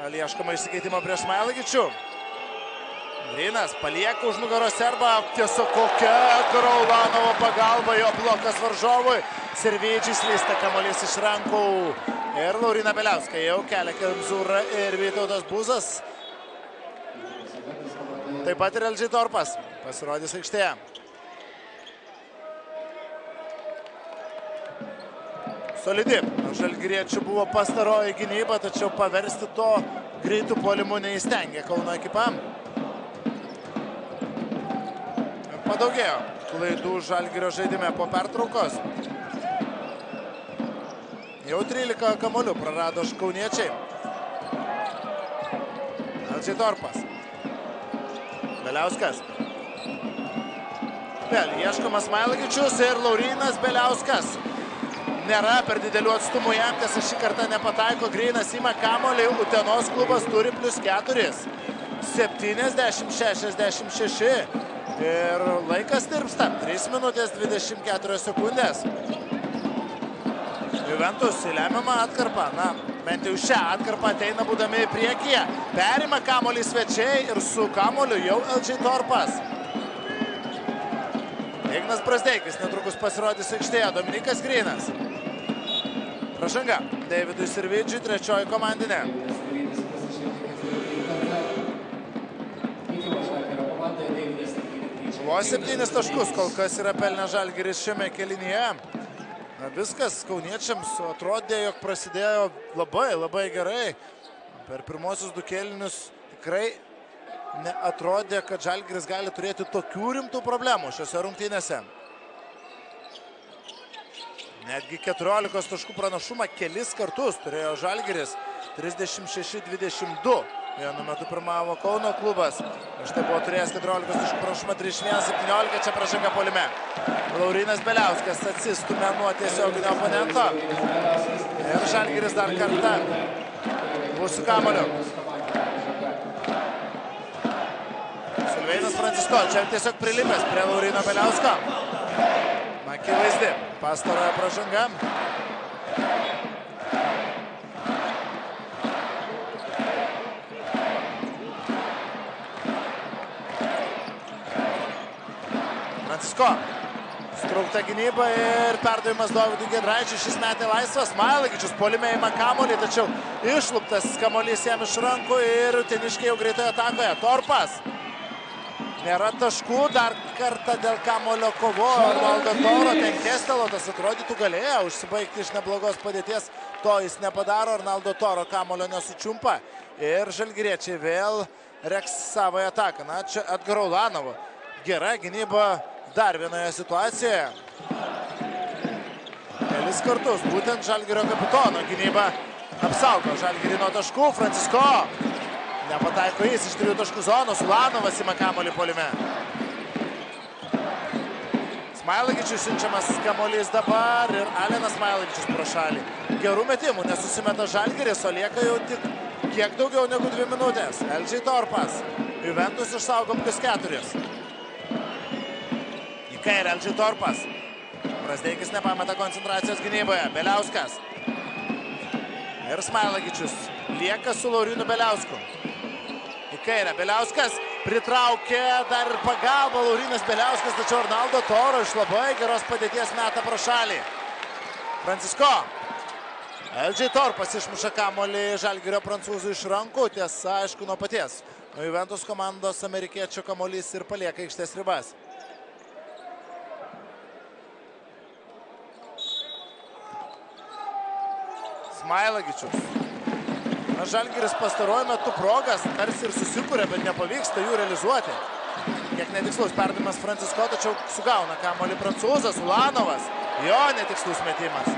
Ieškoma išsikeitimo prieš Smailagičių. Grinas palieka už nugaros serbą. Tiesa, kokia Ulanovo pagalba, jo blokas varžovui. Sirvydžiui slysta kamuolys iš rankų. Ir Lauriną Beliauską jau kelia Kemzūra ir Vytautas Buzas. Taip pat ir LG Torpas pasirodys aikštėje. Solidi. Žalgiriečių buvo pastaroji gynyba, tačiau paversti to greitų puolimų neįstengė Kauno ekipa. Padaugėjo klaidų Žalgirio žaidime po pertraukos. Jau 13 kamuolių prarado kauniečiai. LG Torpas. Beliauskas. Vėl ieškomas Smailagičius ir Laurinas Beliauskas. Nėra per didelių atstumų jam, tiesa šį kartą nepataiko. Grinas ima kamuolį, Utenos klubas turi +4. 70-66. Ir laikas tirpsta. 3 minutės 24 sekundės. Juventus į lemiamą atkarpą. Na, bent jau šią atkarpą ateina būdami priekyje. Perima kamuolį svečiai ir su kamuoliu jau LG Torpas. Ignas Brazdeikis netrukus pasirodys aikštėje. Dominikas Grinas. Pražanga Davidui Sirvydžiui, trečioji komandinė. Vos 7 taškus kol kas yra pelnę Žalgiris šiame kėlinyje. Viskas kauniečiams atrodė, jog prasidėjo labai gerai. Per pirmosius 2 kėlinius tikrai neatrodė, kad Žalgiris gali turėti tokių rimtų problemų šiose rungtynėse. Netgi 14 taškų pranašumą kelis kartus turėjo Žalgiris. 36-22. Vienu metu pirmavo Kauno klubas. Štai buvo turėjęs 14 taškų pranašumą 31-17. Čia pražanga puolime. Laurinas Beliauskas atsistumė nuo tiesioginio oponento. Ir Žalgiris dar kartą bus su kamuoliu. Silveinas Francisko, čia tiesiog prilipęs prie Lauryno Beliausko. Akivaizdi pastarojo pražanga. Francisko. Strukta gynyba ir perdavimas Dovydui Giedraičiui. Šis metė laisvas. Smailagičius puolime įma kamuolį, tačiau išluptas kamuolys jam iš rankų ir uteniškiai jau greitoje atakoje. Torpas. Nėra taškų, dar kartą dėl kamuolio kovo Arnoldo Toro. Ten Kestelotas atrodytų galėjo užsibaigti iš neblogos padėties. To jis nepadaro, Arnoldo Toro kamuolio nesučiumpa. Ir žalgiriečiai vėl reks savo ataką. Na, čia Edgaro Ulanovo. Gera gynyba dar vienoje situacijoje. Kelis kartus, būtent Žalgirio kapitono gynyba apsaugo Žalgirį nuo taškų. Francisko. Nepataiko jis iš 3 taškų zonos. Ulanovas įma kamuolį puolime. Smailagičius siunčiamas kamuolys dabar ir Alenas Smailagičius pro šalį. Gerų metimų nesusimeta Žalgiris, o lieka jau tik kiek daugiau negu 2 minutės. LG Torpas. Juventus išsaugo +4. Į kairę LG Torpas. Brazdeikis nepameta koncentracijos gynyboje. Beliauskas. Ir Smailagičius lieka su Laurynu Beliausku. Į kairę Beliauskas pritraukė dar ir pagalbą Laurynas Beliauskas, tačiau Arnoldo Toro iš labai geros padėties meta pro šalį. Francisko. LG Torpas išmuša kamuolį Žalgirio prancūzų iš rankų, tiesa, aišku, nuo paties. Nuo Juventus komandos amerikiečio kamuolys ir palieka aikštės ribas. Smailagičius. Žalgiris pastaruoju metu progas tarsi ir susikūrė, bet nepavyksta jų realizuoti. Kiek netikslus perdavimas Francisko, tačiau sugauna kamuolį prancūzas, Ulanovas. Jo netikslus metimas.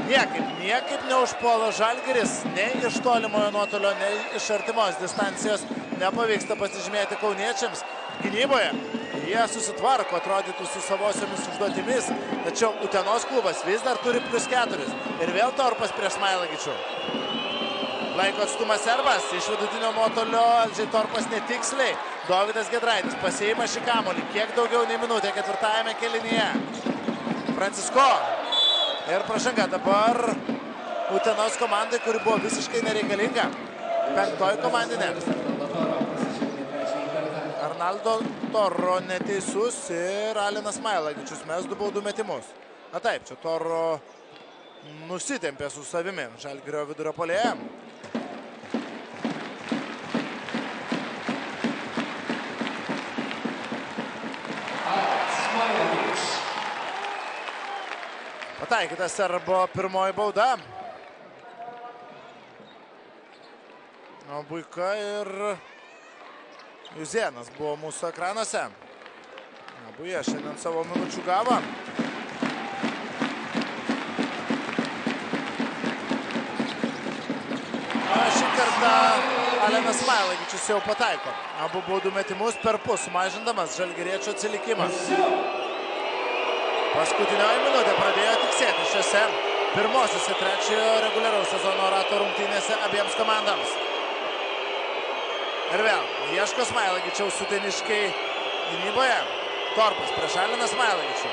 Niekaip neužpuola Žalgiris, nei iš tolimojo nuotolio, nei iš artimos distancijos nepavyksta pasižymėti kauniečiams. Gynyboje jie susitvarko, atrodytų, su savosiomis užduotimis, tačiau Utenos klubas vis dar turi +4. Ir vėl Torpas prieš Smailagičių. Laiko atstumas serbas, iš vidutinio nuotolio LG Torpas netiksliai. Dovydas Giedraitis pasiima šį kamuolį, kiek daugiau nei minutė ketvirtajame kėlinyje. Francisko. Ir pražanga dabar Utenos komandai, kuri buvo visiškai nereikalinga. 5. komandinė. Arnoldo Toro neteisus ir Alenas Smailagičius mes 2 baudų metimus. Na taip, čia Toro nusitempė su savimi Žalgirio vidurio puolėje. Pataikyta serbo pirmoji bauda. Buika ir Juzėnas buvo mūsų ekranuose. Abu jie šiandien savo minučių gavo. Šį kartą Alenas Smailagičius jau pataiko. Abu baudų metimus perpus, sumažindamas žalgiriečio atsilikimą. Paskutinioji minutė pradėjo tiksėti šiose pirmosiuose 3-ojo reguliaraus sezono rato rungtynėse abiems komandams. Ir vėl ieško Smailagičiaus uteniškiai gynyboje. Torpas prieš Aleną Smailagičių.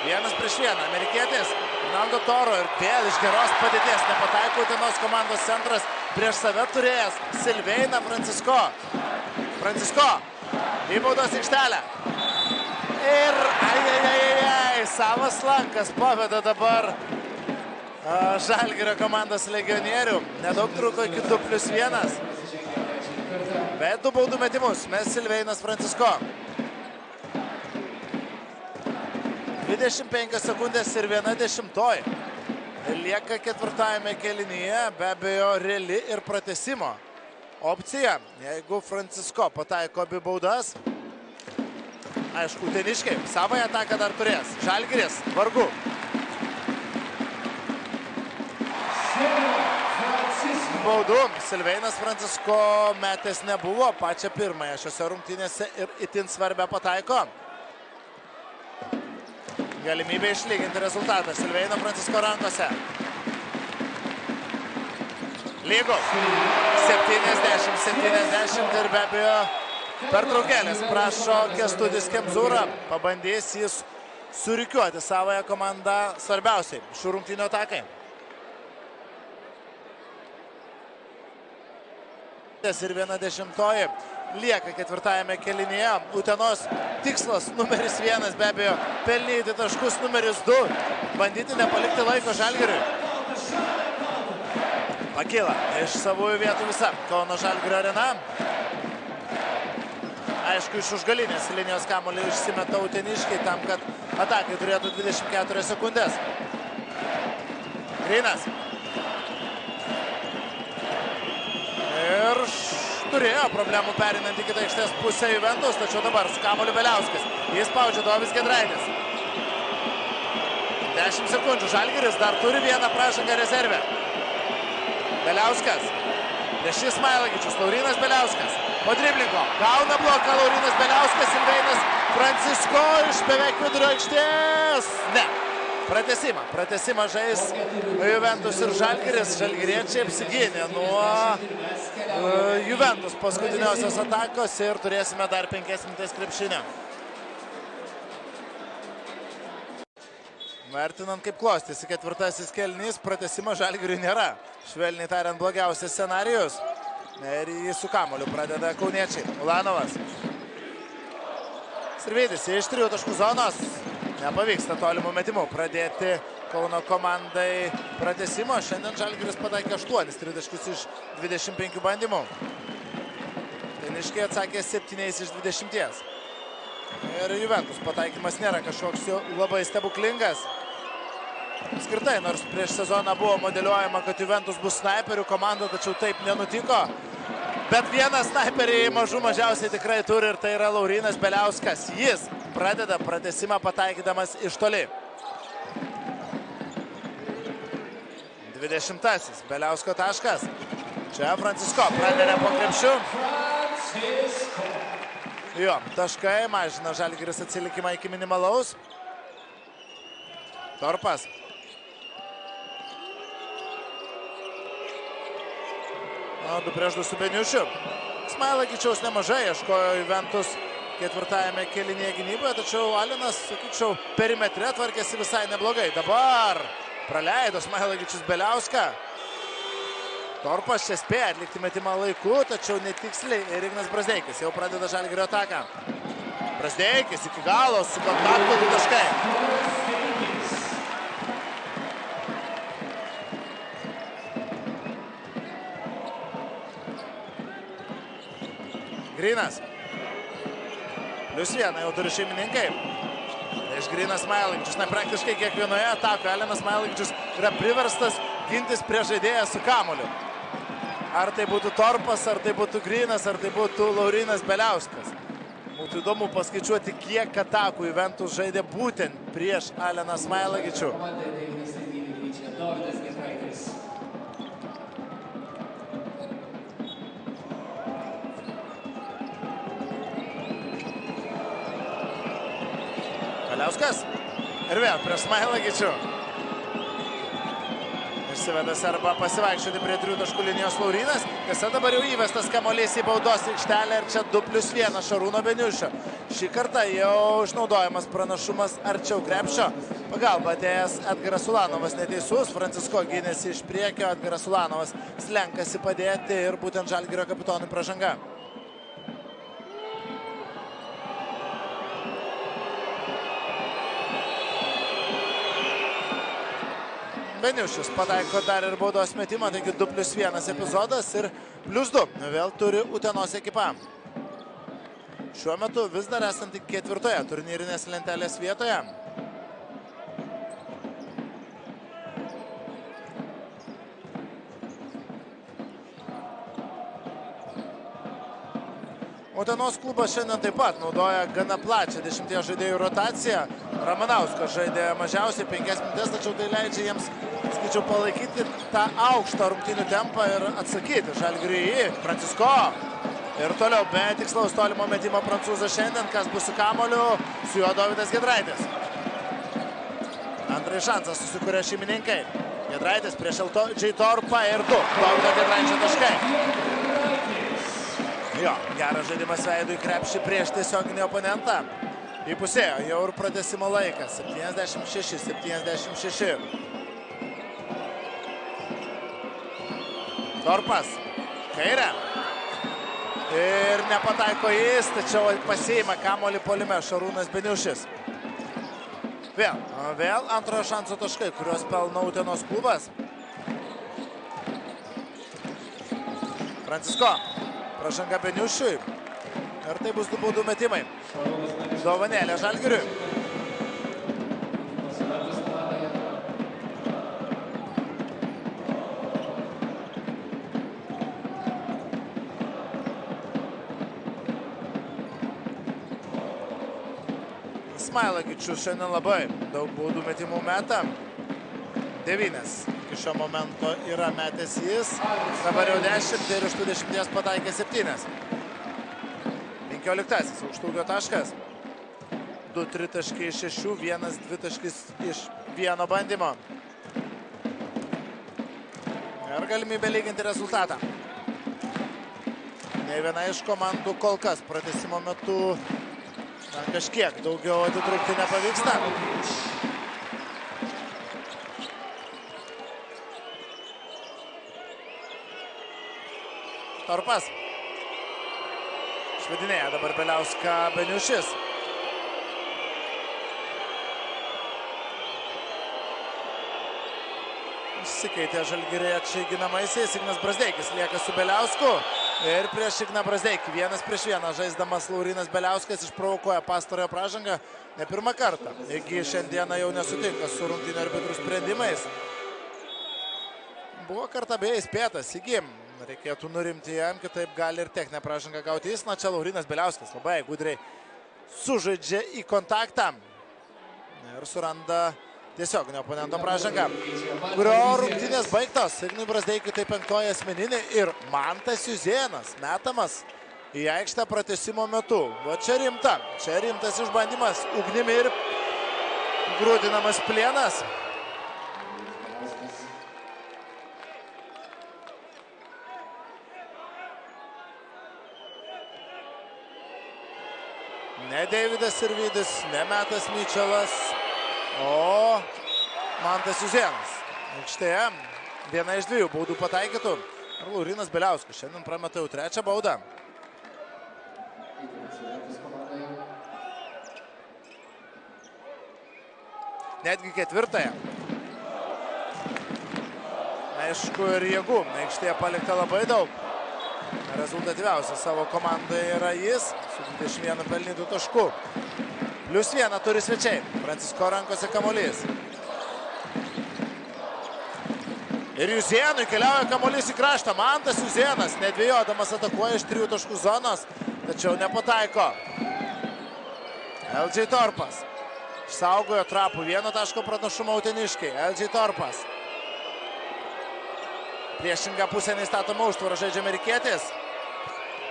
1-1. Amerikietis Arnoldo Toro ir vėl iš geros padėties nepataiko Utenos komandos centras prieš save turėjęs Silveiną Francisko. Francisko į baudos aikštelę. Ir savas lankas paveda dabar Žalgirio komandos legionierių. Nedaug truko iki 2+1. Bet 2 baudų metimus mes Silveinas Francisko. 25 sekundės ir 1/10. Lieka 4-ajame kėlinyje, be abejo, reali ir pratęsimo opcija. Jeigu Francisko pataiko abi baudas, aišku, uteniškiai savąją ataką dar turės. Žalgiris vargu. Baudų Silveinas Francisko metęs nebuvo, pačią pirmąją šiose rungtynėse ir itin svarbę pataiko. Galimybė išlyginti rezultatą Silveino Francisko rankose. Lygų 70-70 ir be abejo Pertraukėlės prašo Kęstutis Kemzūra. Pabandys jis surikiuoti savoje komandą svarbiausiai šių rungtynių atakai. Ir 1/10 lieka ketvirtajame kėlinyje. Utenos tikslas numeris 1 be abejo pelnyti taškus, numeris 2 bandyti nepalikti laiko Žalgiriui. Pakyla iš savųjų vietų visa Kauno Žalgirio arena. Aišku, iš užgalinės linijos kamuolį išsimeta uteniškiai tam, kad atakai turėtų 24 sekundės. Grinas. Ir turėjo problemų perinant į kitą aikštės pusę Juventus, tačiau dabar su kamuoliu Beliauskas. Jis spaudžia Dovis Giedraitis. 10 sekundžių. Žalgiris dar turi vieną pražangą rezervę. Beliauskas. Prieš Ismailagičius. Laurinas Beliauskas. Po driblingo. Gauna bloką Laurinas Beliauskas. Silveinas Francisko iš beveik vidurio aikštės. Ne. Pratesimą žais Juventus ir Žalgiris. Žalgiriečiai apsigynė nuo Juventus paskutiniosios atakos ir turėsime dar 5 minutės krepšinio. Vertinant, kaip klostėsi ketvirtasis kėlinys, pratesimo Žalgiriui nėra. Švelniai tariant, blogiausias scenarijus. Ir jį su kamuoliu pradeda kauniečiai. Ulanovas. Sirvydis iš 3 taškų zonos. Nepavyksta tolimų metimų pradėti Kauno komandai pratesimo. Šiandien Žalgiris pataikė 8 tritaškius iš 25 bandymų. Teniškiai atsakė 7 iš 20. Ir Juventus pataikymas nėra kažkoks labai stebuklingas. Skirtai, nors prieš sezoną buvo modeliuojama, kad Juventus bus snaiperių komanda, tačiau taip nenutiko. Bet vieną snaiperį mažiausiai tikrai turi ir tai yra Laurinas Beliauskas. Jis pradeda pratesimą pataikydamas iš toli. 20-asis Beliausko taškas. Čia Francisko pradeda po krepšiu. Jo, taškai mažina Žalgiris atsilikimą iki minimalaus. Torpas. O, 2-2 su Beniušiu. Ismailagičiaus nemažai ieškojo Juventus ketvirtajame kėlinyje gynyboje, tačiau Alinas, sakyčiau, perimetre tvarkėsi visai neblogai. Dabar praleido Ismailagičius Beliauską. Torpas čia spėja atlikti metimą laiku, tačiau netiksliai ir Ignas Brazdeikis jau pradeda Žalgirio ataką. Brazdeikis iki galo su kontaktu 2 taškai. Grinas. +1 jau turi šeimininkai. Iš Grinas Ismailagičius. Na, praktiškai kiekvienoje atakoje Alinas Ismailagičius yra priverstas gintis prie žaidėją su kamuoliu. Ar tai būtų Torpas, ar tai būtų Grinas, ar tai būtų Laurinas Beliauskas. Būtų įdomu paskaičiuoti, kiek atakų Juventus žaidė būtent prieš Aliną Ismailagičių. Beliauskas ir vėl prieš Ismailagičių. Išsivedas arba pasivaikščioti prie 3 taškų linijos Laurinas. Tiesa, dabar jau įvestas kamuolys į baudos aikštelę ir čia 2+1 Šarūno Beniušio. Šį kartą jau išnaudojamas pranašumas arčiau krepšio. Pagalba atėjęs Edgaras Ulanovas neteisus. Francisko gynėsi iš priekio, Edgaras Ulanovas slenkasi padėti ir būtent Žalgirio kapitonui pražanga. Beniušius pataiko dar ir baudos metimą, taigi 2+1 epizodas ir +2 vėl turi Utenos ekipa. Šiuo metu vis dar esant 4. turnyrinės lentelės vietoje. Utenos klubas šiandien taip pat naudoja gana plačią 10 žaidėjų rotaciją. Ramanauskas žaidė mažiausiai 5 minutės, tačiau tai leidžia jiems, skaičiau, palaikyti tą aukštą rungtynių tempą ir atsakyti Žalgiriui į Francisko. Ir toliau be tikslaus tolimo metimo prancūzas šiandien, kas bus su kamuoliu, su juo Dovydas Giedraitis. Antrąjį šansą susikuria šeimininkai. Giedraitis prieš J. Torpą ir 2. Dovydo Giedraičio taškai. Jo, geras žaidimas veidu į krepšį prieš tiesioginį oponentą. Įpusėjo jau ir pratęsimo laikas. 76-76. Torpas. Kairė. Ir nepataiko jis, tačiau pasiima kamuolį puolime Šarūnas Beniušis. Vėl antrojo šanso taškai, kuriuos pelno Utenos klubas. Francisko. Pražanga Beniušiui. Ir tai bus 2 baudų metimai. Dovanėlė Žalgiriui. Smailagičius šiandien labai daug baudų metimų meta. 9 iki šio momento yra metęs jis. Dabar jau 10 ir iš tų 10 pataikė 7. 15 aukštūgio taškas. 2 tritaškai iš 6, 1 dvitaškis iš 1 bandymo. Ir galimybė lyginti rezultatą. Nei viena iš komandų kol kas pratęsimo metu kažkiek daugiau atitrūkti nepavyksta. Torpas. Švedinėja dabar Beliauską Beniušis. Išsikeitė žalgiriečiai ginamaisiais. Ignas Brazdeikis lieka su Beliausku. Ir prieš Igną Brazdeikį 1-1 žaisdamas Laurinas Beliauskas išprovokuoja pastarojo pražangą ne pirmą kartą. Igi šiandieną jau nesutinka su rungtynių arbitrų sprendimais. Buvo kartą beje įspėtas Igi. Reikėtų nurimti jam, kitaip gali ir techninę pražangą gauti jis. Na čia Laurinas Beliauskas labai gudriai sužaidžia į kontaktą. Ir suranda tiesioginio oponento pražangą, kurio rungtynės baigtos. Ignui Brazdeikiui tai 5 asmeninė ir Mantas Juzėnas metamas į aikštę pratęsimo metu. Va čia rimtas išbandymas. Ugnimi ir grūdinamas plienas. Ne Deividas Sirvydis, ne Metas Mičelas, o Mantas Juzėnas. Aikštėje 1 iš 2 baudų pataikytų. Ir Laurinas Beliauskas šiandien prameta jau 3 baudą. Netgi 4. Aišku, ir jėgų. Aikštėje palikta labai daug. Rezultatyviausias savo komandai yra jis su 21 pelnytų taškų. +1 turi svečiai. Francisko rankose kamuolys. Ir Juzėnui keliauja kamuolys į kraštą. Mantas Juzėnas nedvėjodamas atakuoja iš 3 taškų zonos, tačiau nepataiko. LJ Torpas išsaugojo trapų 1 taško pranašumą uteniškiai. LJ Torpas. Priešingą pusę neįstatoma užtvarą žaidžia amerikietis.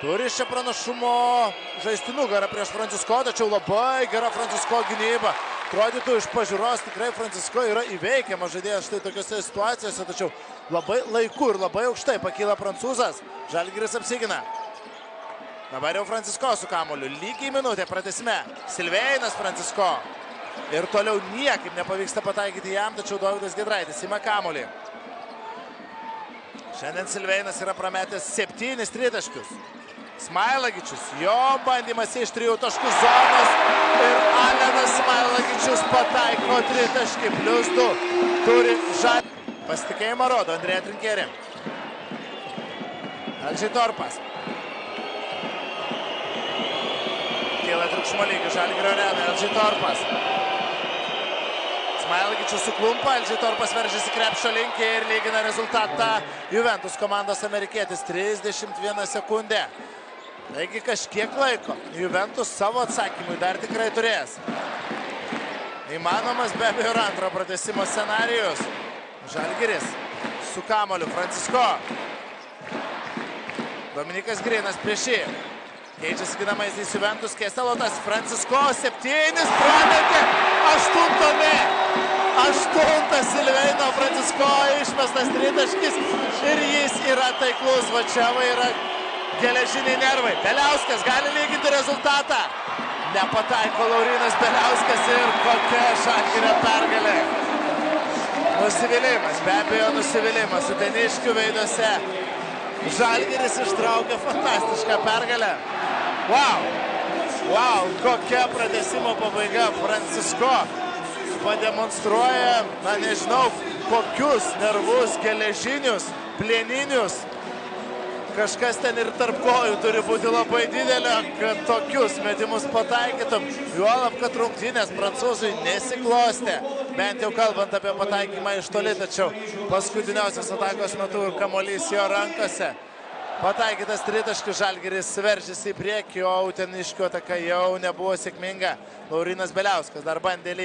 Turi čia pranašumo žaisti nugarą prieš Francisko, tačiau labai gera Francisko gynyba. Atrodytų iš pažiūros tikrai Francisko yra įveikiamas žaidėjas štai tokiose situacijose, tačiau labai laiku ir labai aukštai pakyla prancūzas. Žalgiris apsigina. Dabar jau Francisko su kamuoliu. Lygiai minutė pratęsime. Silvėjinas Francisko. Ir toliau niekaip nepavyksta pataikyti jam, tačiau Dovydas Giedraitis ima kamuolį. Šiandien Silvėjinas yra prametęs 7 tritaškius. Smailagičius, jo bandymas iš 3 taškų zonos ir Alenas Smailagičius pataiko 3 taškį, +2 turi žalį. Pasitikėjimą rodo Andrėja Trinkerė. LJ Torpas. Kyla triukšmo lygis Žalgirio arenai, LJ Torpas. Smailagičius suklumpa, LJ Torpas veržiasi krepšio link ir lygina rezultatą Juventus komandos amerikietis 31 sekundė. Taigi kažkiek laiko Juventus savo atsakymui dar tikrai turės. Įmanomas be abejo ir antro pratęsimo scenarijus. Žalgiris su kamuoliu Francisko. Dominikas Grinas prieš jį. Keičiasi ginamaisiais Juventus, Kestelotas, Francisko 7 prametė, 8 ne. 8 Silveino Francisko išmestas tritaškis ir jis yra taiklus. Va čia yra geležiniai nervai. Beliauskas gali lyginti rezultatą. Nepataiko Laurynas Beliauskas ir kokia Žalgirio pergalė. Nusivylimas, be abejo nusivylimas. Uteniškių veiduose Žalgiris ištraukė fantastišką pergalę. Wow, kokia pratęsimo pabaiga. Francisko pademonstruoja, na nežinau, kokius nervus, geležinius, plieninius. Kažkas ten ir tarp kojų turi būti labai didelio, kad tokius metimus pataikytum. Juolab, kad rungtynės prancūzui nesiklostė. Bent jau kalbant apie pataikymą iš toli, tačiau paskutiniosios atakos metu kamuolys jo rankose. Pataikytas tritaškis, Žalgiris veržėsi į priekį, o uteniškių ataka jau nebuvo sėkminga. Laurynas Beliauskas dar bandė